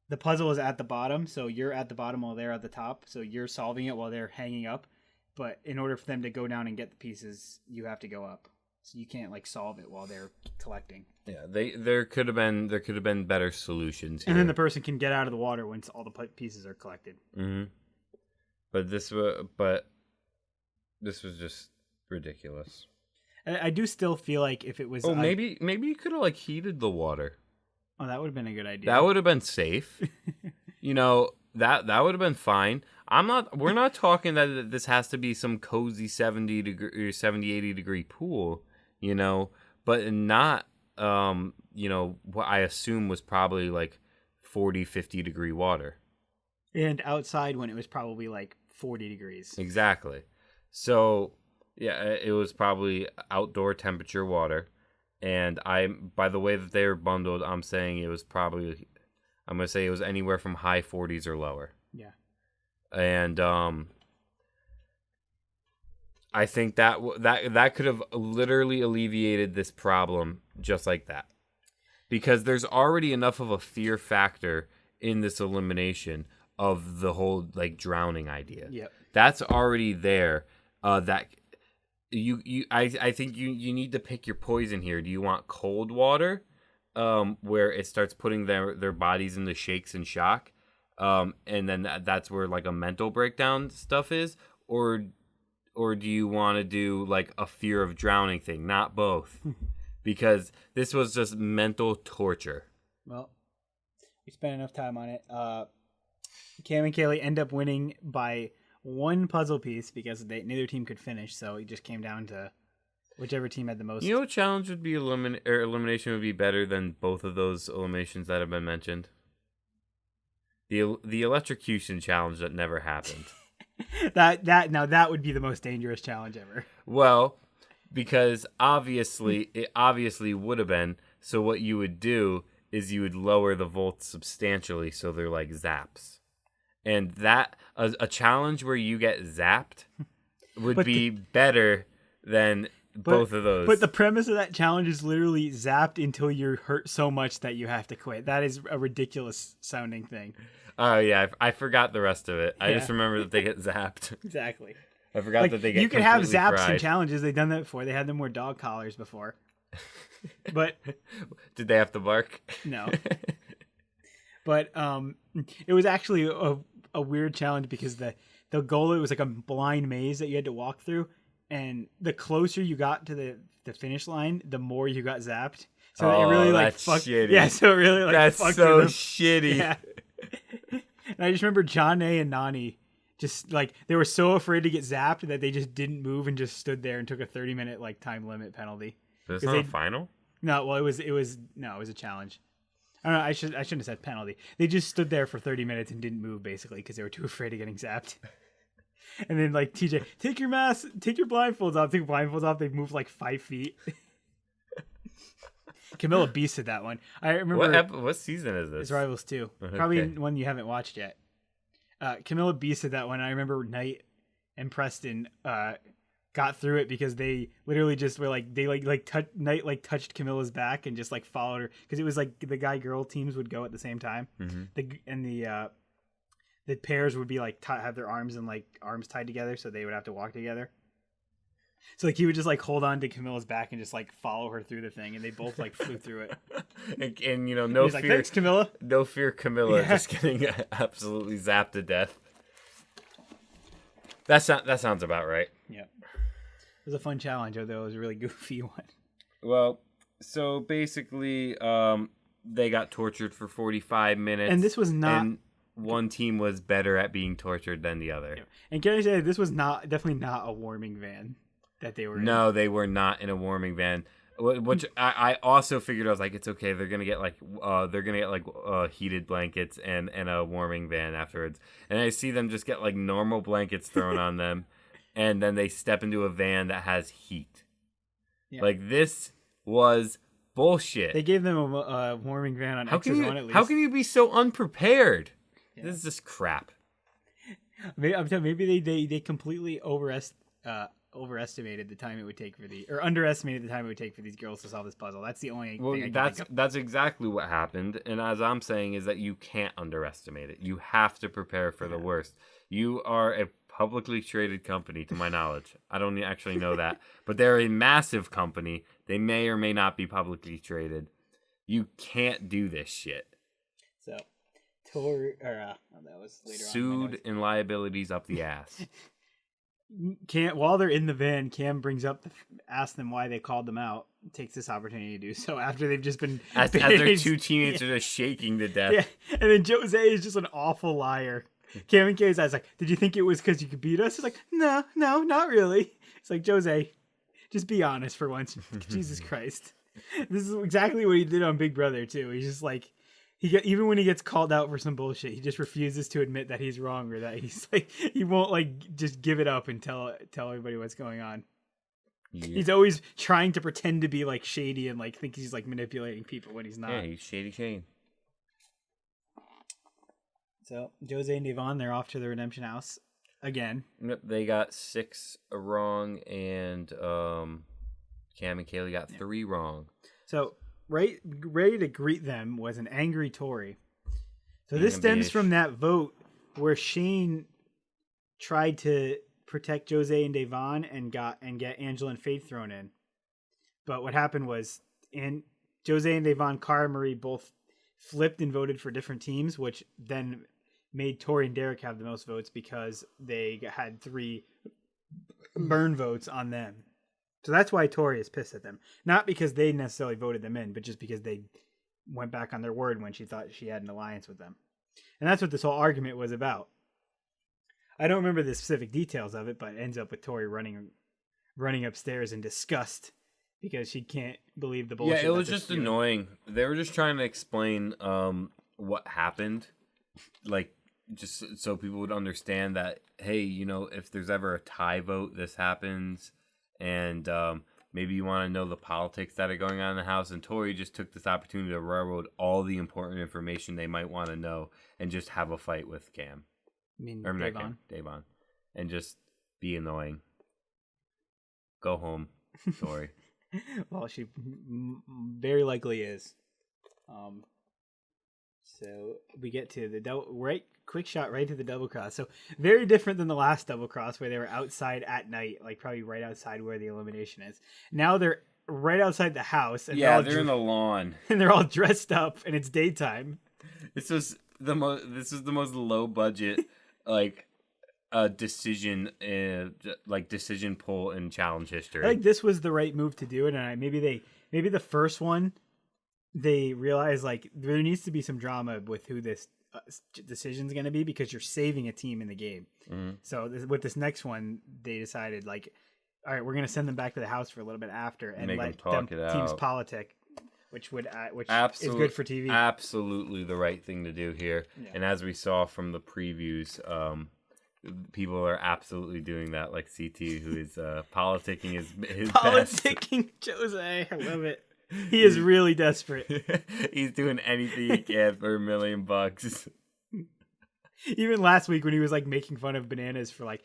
the puzzle is at the bottom, so you're at the bottom while they're at the top, so you're solving it while they're hanging up. But in order for them to go down and get the pieces, you have to go up. So you can't like solve it while they're collecting. Yeah, there could have been better solutions here. And then the person can get out of the water once all the pieces are collected. Mm-hmm. But this was just ridiculous. I do still feel like if it was... maybe you could have, like, heated the water. Oh, that would have been a good idea. That would have been safe. That would have been fine. We're not talking that this has to be some cozy 70, 80 degree pool, but not, what I assume was probably, like, 40, 50 degree water. And outside when it was probably, like, 40 degrees. Exactly. So... yeah, it was probably outdoor temperature water. And by the way that they were bundled, I'm saying it was I'm gonna say it was anywhere from high 40s or lower. Yeah. And I think that could have literally alleviated this problem just like that, because there's already enough of a fear factor in this elimination of the whole like drowning idea. Yep. That's already there. That I think you need to pick your poison here. Do you want cold water, where it starts putting their bodies into shakes and shock, and then that's where like a mental breakdown stuff is, or do you want to do like a fear of drowning thing? Not both, because this was just mental torture. Well, we spent enough time on it. Cam and Kaylee end up winning by one puzzle piece because neither team could finish, so it just came down to whichever team had the most. You know what challenge would be elimination would be better than both of those eliminations that have been mentioned? The electrocution challenge that never happened. that would be the most dangerous challenge ever. Well, because it obviously would have been. So what you would do is you would lower the volts substantially, so they're like zaps. And that a challenge where you get zapped would be better than both of those. But the premise of that challenge is literally zapped until you're hurt so much that you have to quit. That is a ridiculous sounding thing. Oh yeah, I forgot the rest of it. I just remember that they get zapped. Exactly. I forgot that they get. You can have zaps fried. and challenges. They've done that before. They had them wear dog collars before. But did they have to bark? No. But it was actually a weird challenge because the goal, it was like a blind maze that you had to walk through, and the closer you got to the finish line, the more you got zapped. So it really like fucked. Shitty. Yeah, so it really like that's fucked so you. shitty. Yeah. And I just remember John A and Nani just like they were so afraid to get zapped that they just didn't move and just stood there and took a 30-minute like time limit penalty. But it's not a final? No, well it was a challenge. I don't know, I shouldn't have said penalty. They just stood there for 30 minutes and didn't move basically because they were too afraid of getting zapped. And then like TJ, take your blindfolds off. Take your blindfolds off. They moved like 5 feet. Camilla beasted that one. I remember. What season is this? It's Rivals 2. Okay. Probably one you haven't watched yet. Camilla beasted that one. I remember Knight and Preston got through it because they literally just were like Knight touched Camilla's back and just like followed her because it was like the guy girl teams would go at the same time. Mm-hmm. The pairs would be like have their arms tied together, so they would have to walk together. So like he would just like hold on to Camilla's back and just like follow her through the thing, and they both like flew through it. and you know, no fear. Like, thanks, Camilla. No fear, Camilla just getting absolutely zapped to death. That sounds about right. Yeah, it was a fun challenge, although it was a really goofy one. Well, so basically, they got tortured for 45 minutes, and this was not. And one team was better at being tortured than the other. Yeah. And can I say this was definitely not a warming van that they were in. No, they were not in a warming van. Which I also figured, I was like, it's okay. They're gonna get heated blankets and a warming van afterwards. And I see them just get like normal blankets thrown on them, and then they step into a van that has heat. Yeah. Like this was bullshit. They gave them a warming van on X's One at least. How can you be so unprepared? Yeah. This is just crap. Maybe they completely overestimated the time it would take underestimated the time it would take for these girls to solve this puzzle. That's the only thing. That's exactly what happened. And as I'm saying is that you can't underestimate it. You have to prepare for the worst. You are a publicly traded company, to my knowledge. I don't actually know that, but they're a massive company. They may or may not be publicly traded. You can't do this shit. So, that was later sued and liabilities up the ass. While they're in the van, Cam brings up asks them why they called them out. Takes this opportunity to do so after they've just been as their two teammates are just shaking to death. Yeah, and then Jozea is just an awful liar. Cam and Kay's like, "Did you think it was because you could beat us?" He's like, "No, not really." It's like, Jose, just be honest for once. Jesus Christ, this is exactly what he did on Big Brother too. He's just like. Even when he gets called out for some bullshit, he just refuses to admit that he's wrong or that he's like he won't like just give it up and tell everybody what's going on. Yeah. He's always trying to pretend to be like shady and like think he's like manipulating people when he's not. Yeah, he's Shady Shane. So Jose and Devon, they're off to the Redemption House again. Yep, they got 6 wrong, and Cam and Kaylee got 3 wrong. So ready to greet them was an angry Tori. So this stems from that vote where Shane tried to protect Jose and Devon and get Angela and Faith thrown in. But what happened was, Jose and Devon, Cara and Marie both flipped and voted for different teams, which then made Tori and Derek have the most votes because they had 3 burn votes on them. So that's why Tori is pissed at them. Not because they necessarily voted them in, but just because they went back on their word when she thought she had an alliance with them. And that's what this whole argument was about. I don't remember the specific details of it, but it ends up with Tori running upstairs in disgust because she can't believe the bullshit. Yeah, it was just annoying. They were just trying to explain what happened, like just so people would understand that, hey, if there's ever a tie vote, this happens, and maybe you want to know the politics that are going on in the house. And Tori just took this opportunity to railroad all the important information they might want to know and just have a fight with Cam. Devon. And just be annoying. Go home, Tori. Well, she very likely is. So we get to the quick shot right to the double cross. So very different than the last double cross where they were outside at night, like probably right outside where the elimination is. Now they're right outside the house, and they're in the lawn, and they're all dressed up, and it's daytime. This is the most low budget decision poll in challenge history. I think this was the right move to do it, and maybe the first one they realized like there needs to be some drama with who this decision is going to be because you're saving a team in the game. Mm-hmm. So with this next one, they decided like, all right, we're going to send them back to the house for a little bit after and let them teams politic, which is good for TV. Absolutely the right thing to do here. Yeah. And as we saw from the previews, people are absolutely doing that, like CT, who is politicking his politicking best. Jose. I love it. He is really desperate. He's doing anything he can for $1 million. Even last week when he was like making fun of bananas for like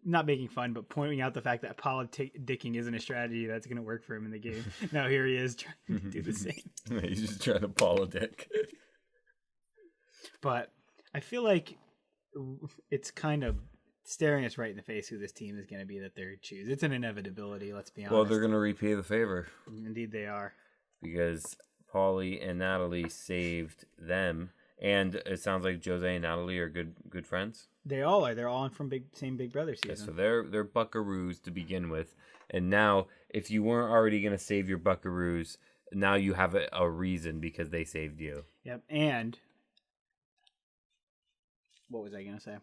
not making fun, but pointing out the fact that politicking isn't a strategy that's going to work for him in the game. Now here he is trying to do the same. He's just trying to politic. But I feel like it's kind of staring us right in the face who this team is going to be that they choose. It's an inevitability, let's be honest. Well, they're going to repay the favor. Indeed they are. Because Paulie and Natalie saved them, and it sounds like Jose and Natalie are good friends. They all are. They're all from same Big Brother season. Yeah, so they're buckaroos to begin with, and now if you weren't already going to save your buckaroos, now you have a reason because they saved you. Yep, and what was I going to say?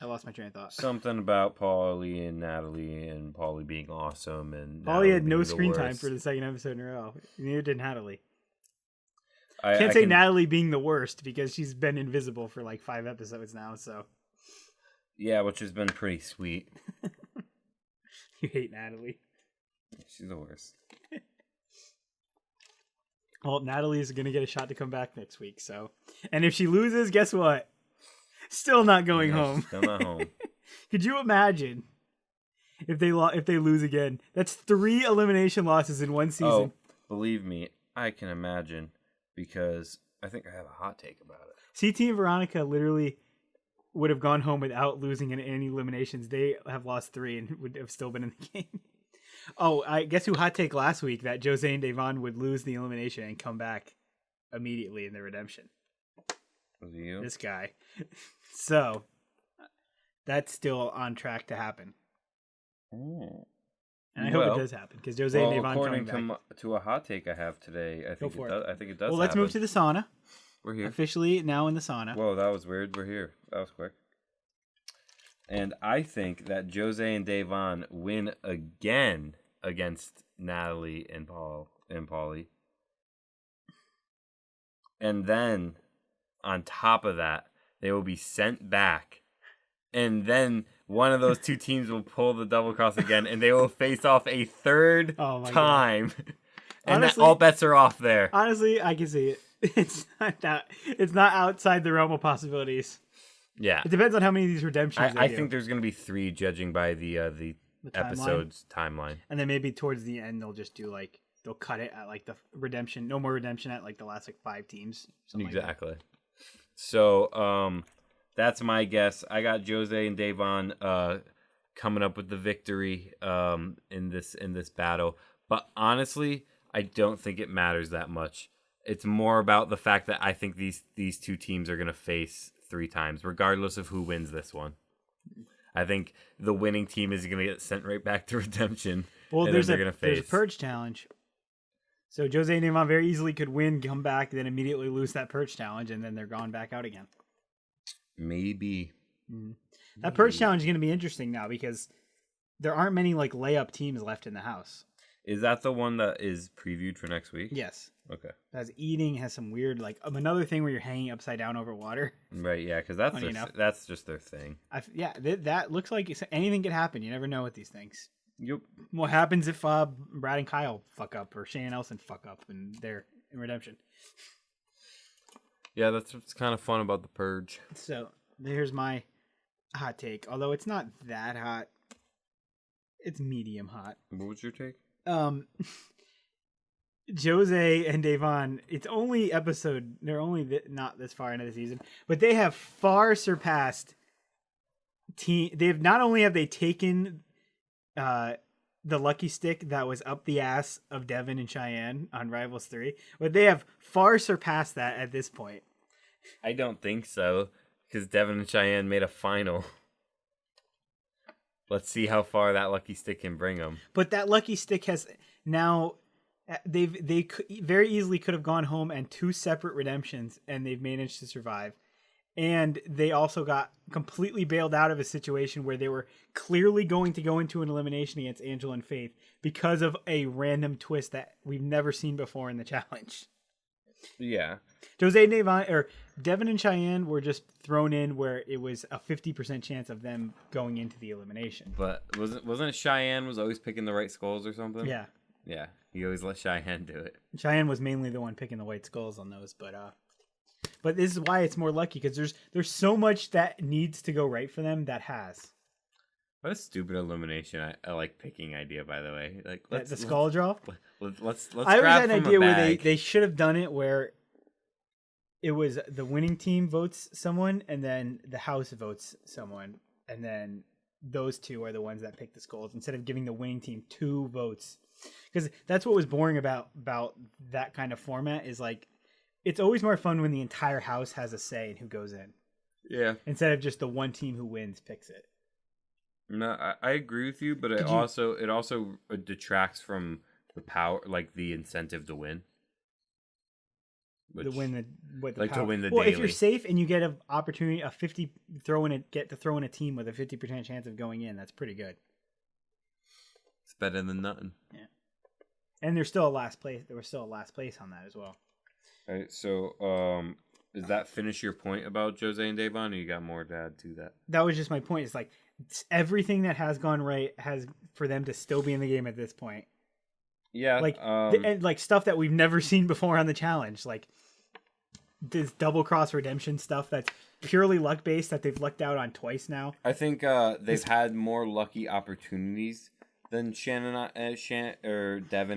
I lost my train of thought. Something about Paulie and Natalie, and Paulie being awesome, and Paulie had no screen time for the second episode in a row. Neither did Natalie. I can't say Natalie being the worst because she's been invisible for like 5 episodes now. So yeah, which has been pretty sweet. You hate Natalie. She's the worst. Well, Natalie is going to get a shot to come back next week. So, and if she loses, guess what? Still not going home. Still not home. Could you imagine if they lose again? That's 3 elimination losses in one season. Oh, believe me, I can imagine because I think I have a hot take about it. CT and Veronica literally would have gone home without losing in any eliminations. They have lost 3 and would have still been in the game. Oh, I guess who hot take last week that Jose and Devon would lose the elimination and come back immediately in the redemption. Was it you? This guy. So that's still on track to happen. Oh. And I hope it does happen because Jose and Devon coming back. According to a hot take I have today, I think it does. Well, let's move to the sauna. We're here. Officially now in the sauna. Whoa, that was weird. We're here. That was quick. And I think that Jose and Devon win again against Natalie and Paulie. And then on top of that, they will be sent back. And then one of those two teams will pull the double cross again, and they will face off a third time. And honestly, all bets are off there. Honestly, I can see it. It's not outside the realm of possibilities. Yeah. It depends on how many of these redemptions I think there's going to be 3, judging by the episode's timeline. And then maybe towards the end, they'll just do like, they'll cut it at like the redemption, no more redemption at like the last like 5 teams. Exactly. Like so, that's my guess. I got Jose and Davon coming up with the victory in this battle. But honestly, I don't think it matters that much. It's more about the fact that I think these two teams are going to face 3 times, regardless of who wins this one. I think the winning team is going to get sent right back to redemption. Well, there's a purge challenge. So Jose and Davon very easily could win, come back, then immediately lose that purge challenge, and then they're gone back out again. Maybe. That purge challenge is going to be interesting now because there aren't many like layup teams left in the house. Is that the one that is previewed for next week? Yes. Okay. It has eating, has some weird like another thing where you're hanging upside down over water. Right. Yeah, because that's just their thing. That looks like anything could happen. You never know with these things. Yep. What happens if Brad and Kyle fuck up or Shane and Nelson fuck up and they're in redemption? Yeah, that's what's kind of fun about the purge. So here's my hot take. Although it's not that hot, it's medium hot. What was your take? Jose and Davon, it's only episode, they're only not this far into the season, but they have far surpassed not only have they taken the lucky stick that was up the ass of Devin and Cheyenne on Rivals 3, but they have far surpassed that at this point. I don't think so, because Devin and Cheyenne made a final. Let's see how far that lucky stick can bring them. But that lucky stick has now they very easily could have gone home and 2 separate redemptions, and they've managed to survive. And they also got completely bailed out of a situation where they were clearly going to go into an elimination against Angela and Faith because of a random twist that we've never seen before in the challenge. Yeah. Jose and Devin and Cheyenne were just thrown in where it was a 50% chance of them going into the elimination. But wasn't it Cheyenne was always picking the right skulls or something? Yeah. Yeah. He always let Cheyenne do it. Cheyenne was mainly the one picking the white skulls on those, but this is why it's more lucky, because there's so much that needs to go right for them that has. What a stupid elimination! I like picking idea, by the way. Like the skull draw. Let's. I always had an idea where they should have done it where it was the winning team votes someone, and then the house votes someone, and then those 2 are the ones that pick the skulls instead of giving the winning team 2 votes. Because that's what was boring about that kind of format is like it's always more fun when the entire house has a say in who goes in. Yeah. Instead of just the one team who wins picks it. No, I agree with you, but it also detracts from the power, like the incentive to win. To win the daily. If you're safe and you get an opportunity, get to throw in a team with a 50% chance of going in, that's pretty good. It's better than nothing. Yeah. And there's still a last place. There was still a last place on that as well. All right. So, does that finish your point about Jose and Davon, or you got more to add to that? That was just my point. It's like everything that has gone right has for them to still be in the game at this point. Yeah. Like and like stuff that we've never seen before on the challenge, like this double cross redemption stuff that's purely luck based that they've lucked out on twice now. I think they've had more lucky opportunities than Devin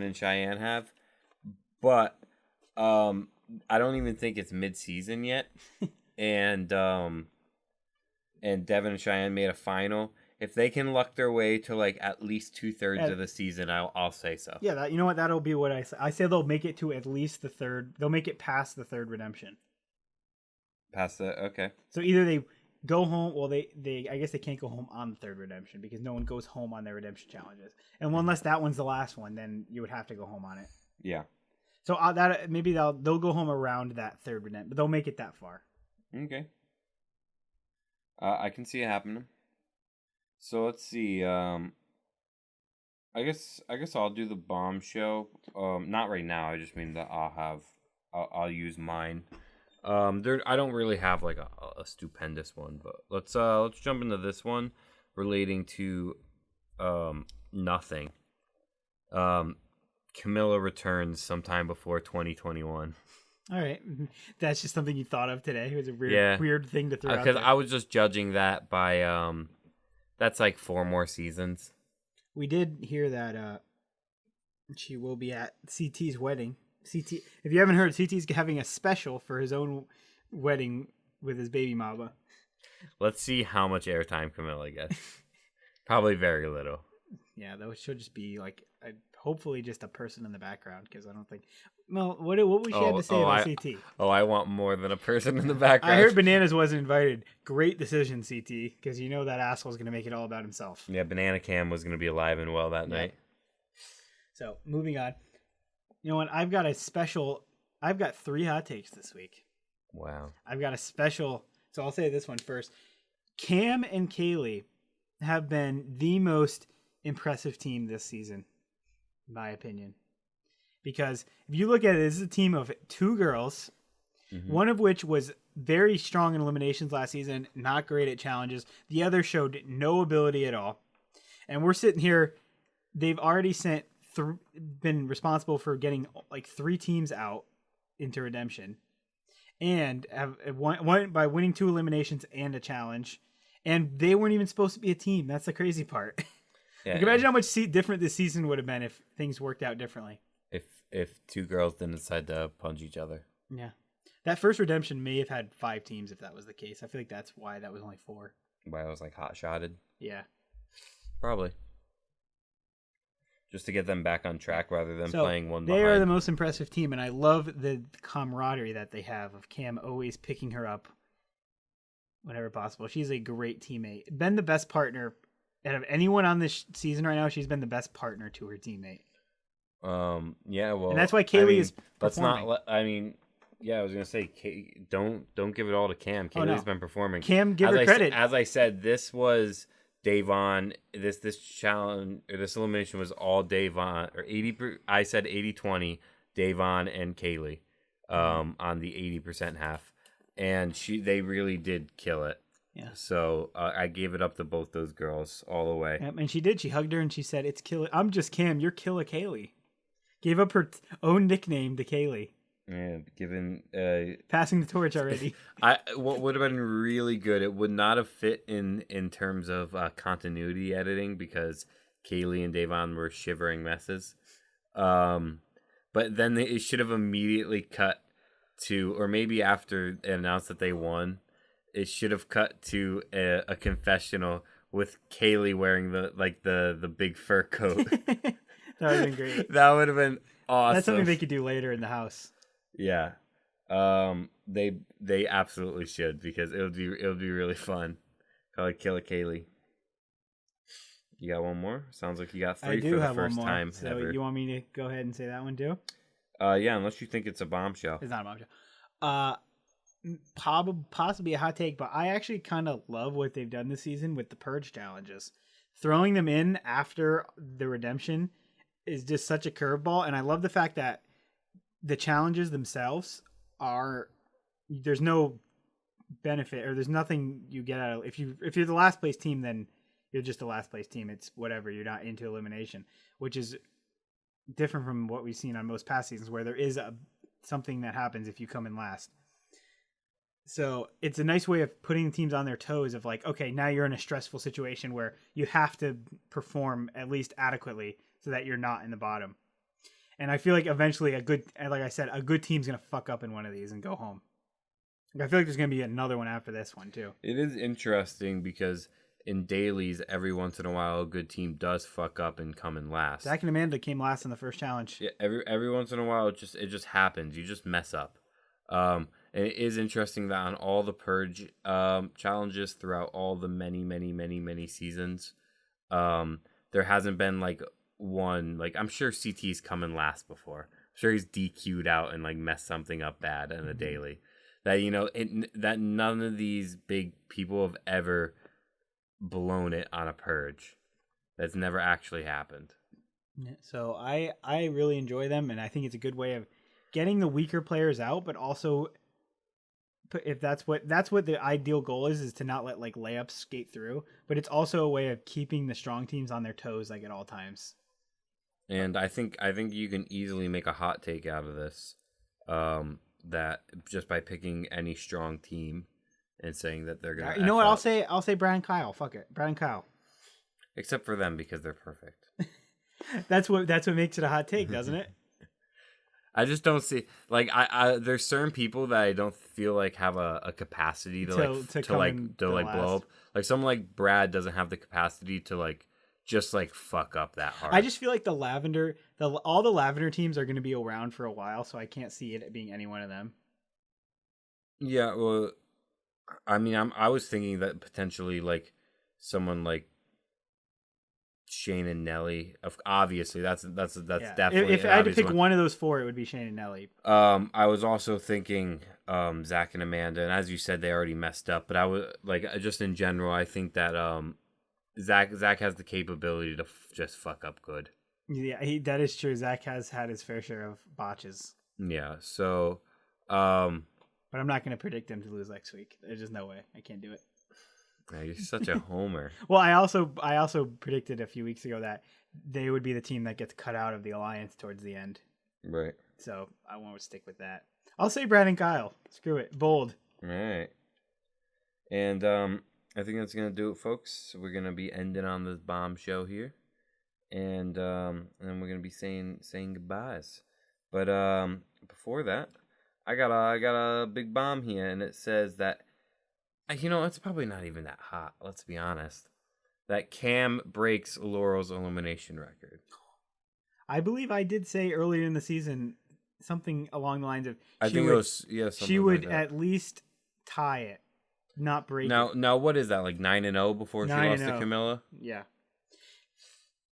and Cheyenne have, but I don't even think it's mid-season yet, and Devin and Cheyenne made a final. If they can luck their way to like at least 2/3 of the season, I'll say so. Yeah, you know what? That'll be what I say. I say they'll make it to at least the 3rd. They'll make it past the 3rd redemption. Past the okay. So either they go home. Well, they I guess they can't go home on the 3rd redemption because no one goes home on their redemption challenges. And unless that one's the last one, then you would have to go home on it. Yeah. So that maybe they'll go home around that 3rd redemption, but they'll make it that far. Okay. I can see it happening. So let's see. I guess I'll do the bombshell. Not right now. I just mean that I'll use mine. I don't really have like a stupendous one, but let's jump into this one. relating to nothing. Camilla returns sometime before 2021. All right, that's just something you thought of today. It was a Yeah. weird thing to throw out Because there. I was just judging that by that's like 4 more seasons. We did hear that she will be at CT's wedding. CT, if you haven't heard, CT's having a special for his own wedding with his baby mama. Let's see how much airtime Camilla gets. Probably very little. Yeah, that should just be like hopefully just a person in the background, because I don't think. Well, what was she had to say about CT? I want more than a person in the background. I heard Bananas wasn't invited. Great decision, CT, because you know that asshole's going to make it all about himself. Yeah, Banana Cam was going to be alive and well that night. So, moving on. You know what? I've got 3 hot takes this week. Wow. I've got a special, so I'll say this one first. Cam and Kaylee have been the most impressive team this season, in my opinion. Because if you look at it, this is a team of 2 girls, one of which was very strong in eliminations last season, not great at challenges. The other showed no ability at all. And we're sitting here, they've already been responsible for getting like 3 teams out into redemption. And have won by winning 2 eliminations and a challenge. And they weren't even supposed to be a team. That's the crazy part. Yeah, you can imagine how much different this season would have been if things worked out differently. If 2 girls didn't decide to punch each other. Yeah. That first redemption may have had 5 teams if that was the case. I feel like that's why that was only 4. Why it was like hot-shotted? Yeah. Probably. Just to get them back on track rather than playing one they behind. are the most impressive team, and I love the camaraderie that they have of Cam always picking her up whenever possible. She's a great teammate. Been the best partner out of anyone on this season right now. She's been the best partner to her teammate. Yeah, well, and that's why Kaylee is performing. I was gonna say, don't give it all to Cam. Kaylee's been performing. Cam, give her credit. As I said, this was Davon. This challenge or this elimination was all Davon or 80. I said 80-20, Davon and Kaylee, on the 80% half, and they really did kill it. Yeah. So I gave it up to both those girls all the way. And she did. She hugged her and she said, "It's Killer. I'm just Cam. You're Killer Kaylee." Gave up her own nickname to Kaylee. Yeah, given passing the torch already. What would have been really good, it would not have fit in terms of continuity editing because Kaylee and Davon were shivering messes. But then it should have immediately cut to, or maybe after it announced that they won, it should have cut to a confessional with Kaylee wearing the big fur coat. That would have been great. That would have been awesome. That's something they could do later in the house. Yeah. They absolutely should, because it would be really fun. Call it Killer Kaylee. You got one more? Sounds like you got 3 for the first time so ever. You want me to go ahead and say that one too? Yeah, unless you think it's a bombshell. It's not a bombshell. Possibly a hot take, but I actually kind of love what they've done this season with the purge challenges. Throwing them in after the redemption is just such a curveball, and I love the fact that the challenges themselves there's no benefit, or there's nothing you get out of. If you're the last place team, then you're just the last place team. It's whatever. You're not into elimination, which is different from what we've seen on most past seasons, where there is something that happens if you come in last. So it's a nice way of putting teams on their toes of like, okay, now you're in a stressful situation where you have to perform at least adequately so that you're not in the bottom. And I feel like eventually a good team's going to fuck up in one of these and go home. I feel like there's going to be another one after this one too. It is interesting because in dailies, every once in a while, a good team does fuck up and come in last. Zach and Amanda came last in the first challenge. Yeah, every once in a while, it just happens. You just mess up. And it is interesting that on all the purge challenges throughout all the many seasons, there hasn't been like one, like I'm sure CT's come in last before. I'm sure he's DQ'd out and like messed something up bad in a daily. That that none of these big people have ever blown it on a purge. That's never actually happened. So I really enjoy them, and I think it's a good way of getting the weaker players out, but also if that's what the ideal goal is to not let like layups skate through, but it's also a way of keeping the strong teams on their toes like at all times. And I think you can easily make a hot take out of this, that just by picking any strong team and saying that they're gonna. You know what? Up. I'll say Brad and Kyle. Fuck it, Brad and Kyle. Except for them because they're perfect. That's what makes it a hot take, doesn't it? I just don't see like I there's certain people that I don't feel like have a capacity to blow up. Like someone like Brad doesn't have the capacity to like just like fuck up that hard. I just feel like all the Lavender teams are going to be around for a while, so I can't see it being any one of them. Yeah, well, I mean, I was thinking that potentially like someone like Shane and Nelly. Obviously, that's definitely. If I had to pick one of those four, it would be Shane and Nelly. I was also thinking Zach and Amanda, and as you said, they already messed up. But I was like, just in general, I think that Zach has the capability to just fuck up good. Yeah, that is true. Zach has had his fair share of botches. Yeah, so. But I'm not going to predict him to lose next week. There's just no way. I can't do it. Yeah, you're such a homer. Well, I also predicted a few weeks ago that they would be the team that gets cut out of the alliance towards the end. Right. So I won't stick with that. I'll say Brad and Kyle. Screw it. Bold. All right. And I think that's gonna do it, folks. So we're gonna be ending on this bombshell here, and we're gonna be saying goodbyes. But before that, I got a big bomb here, and it says that. You know, it's probably not even that hot, let's be honest. That Cam breaks Laurel's elimination record. I believe I did say earlier in the season something along the lines of she would at least tie it, not break it. Now what is that, like 9-0 before she lost to Camilla? Yeah.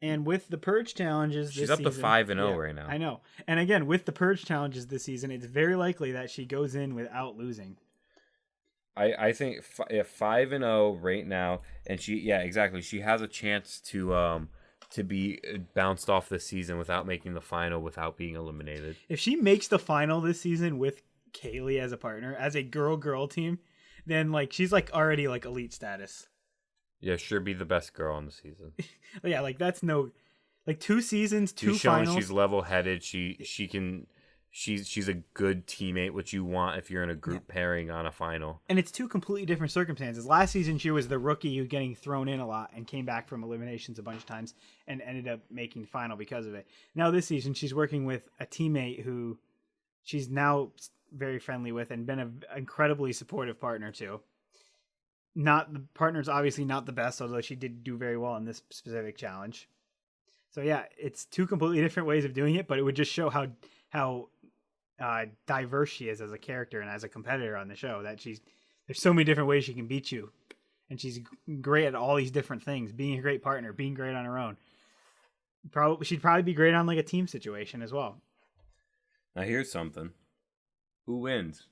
And with the Purge challenges she's this up to 5-0 right now. I know. And again, with the Purge challenges this season, it's very likely that she goes in without losing. I think 5-0 right now, and she has a chance to be bounced off this season without making the final, without being eliminated. If she makes the final this season with Kaylee as a partner, as a girl team, then like she's like already like elite status. Yeah, sure, be the best girl on the season. Yeah, like that's no, like 2 seasons, 2 she's showing finals. She's level headed. She can. She's a good teammate, which you want if you're in a group pairing on a final. And it's 2 completely different circumstances. Last season, she was the rookie who getting thrown in a lot and came back from eliminations a bunch of times and ended up making the final because of it. Now this season, she's working with a teammate who she's now very friendly with and been an incredibly supportive partner to. Not the partner's obviously not the best, although she did do very well in this specific challenge. So yeah, it's 2 completely different ways of doing it, but it would just show how diverse she is as a character and as a competitor on the show, that there's so many different ways she can beat you, and she's great at all these different things, being a great partner, being great on her own. She'd probably be great on like a team situation as well. Now here's something. Who wins?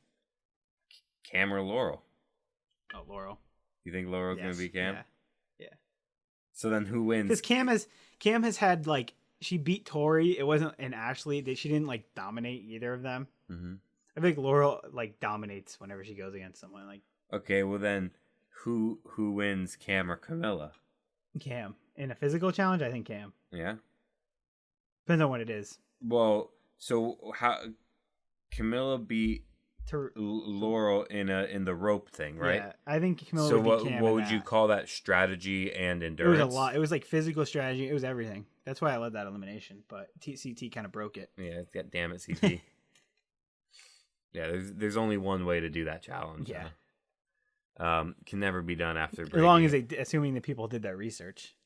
Cam or Laurel? Oh, Laurel. You think Laurel's gonna be Cam? Yeah. So then who wins? Because Cam has had like, she beat Tori. It wasn't an Ashley. She didn't like dominate either of them. Mm-hmm. I think Laurel like dominates whenever she goes against someone. Like, okay, well then, who wins, Cam or Camilla? Cam. In a physical challenge, I think Cam. Yeah. Depends on what it is. Well, so how Camilla beat Laurel in the rope thing, right? Yeah, I think Camilla so would beat Cam. What would you call that? Strategy and endurance? It was a lot. It was like physical strategy. It was everything. That's why I led that elimination. But TCT kind of broke it. Yeah, God damn it, CT. Yeah, there's only one way to do that challenge. Yeah. Can never be done after breaking. As long as assuming the people did that research.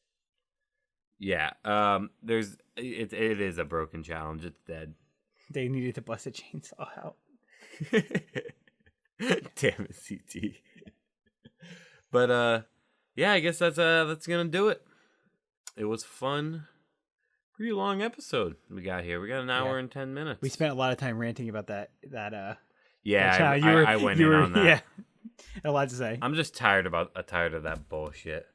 Yeah. It is a broken challenge. It's dead. They needed to bust a chainsaw out. Damn it, CT. But yeah, I guess that's gonna do it. It was fun. Pretty long episode we got here. We got an hour and 10 minutes. We spent a lot of time ranting about that. Yeah, I went in on that. Yeah, a lot to say. I'm just tired of that bullshit.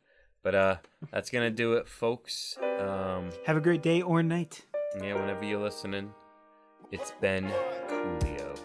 But that's gonna do it, folks. Have a great day or night. Yeah, whenever you're listening. It's been Coolio.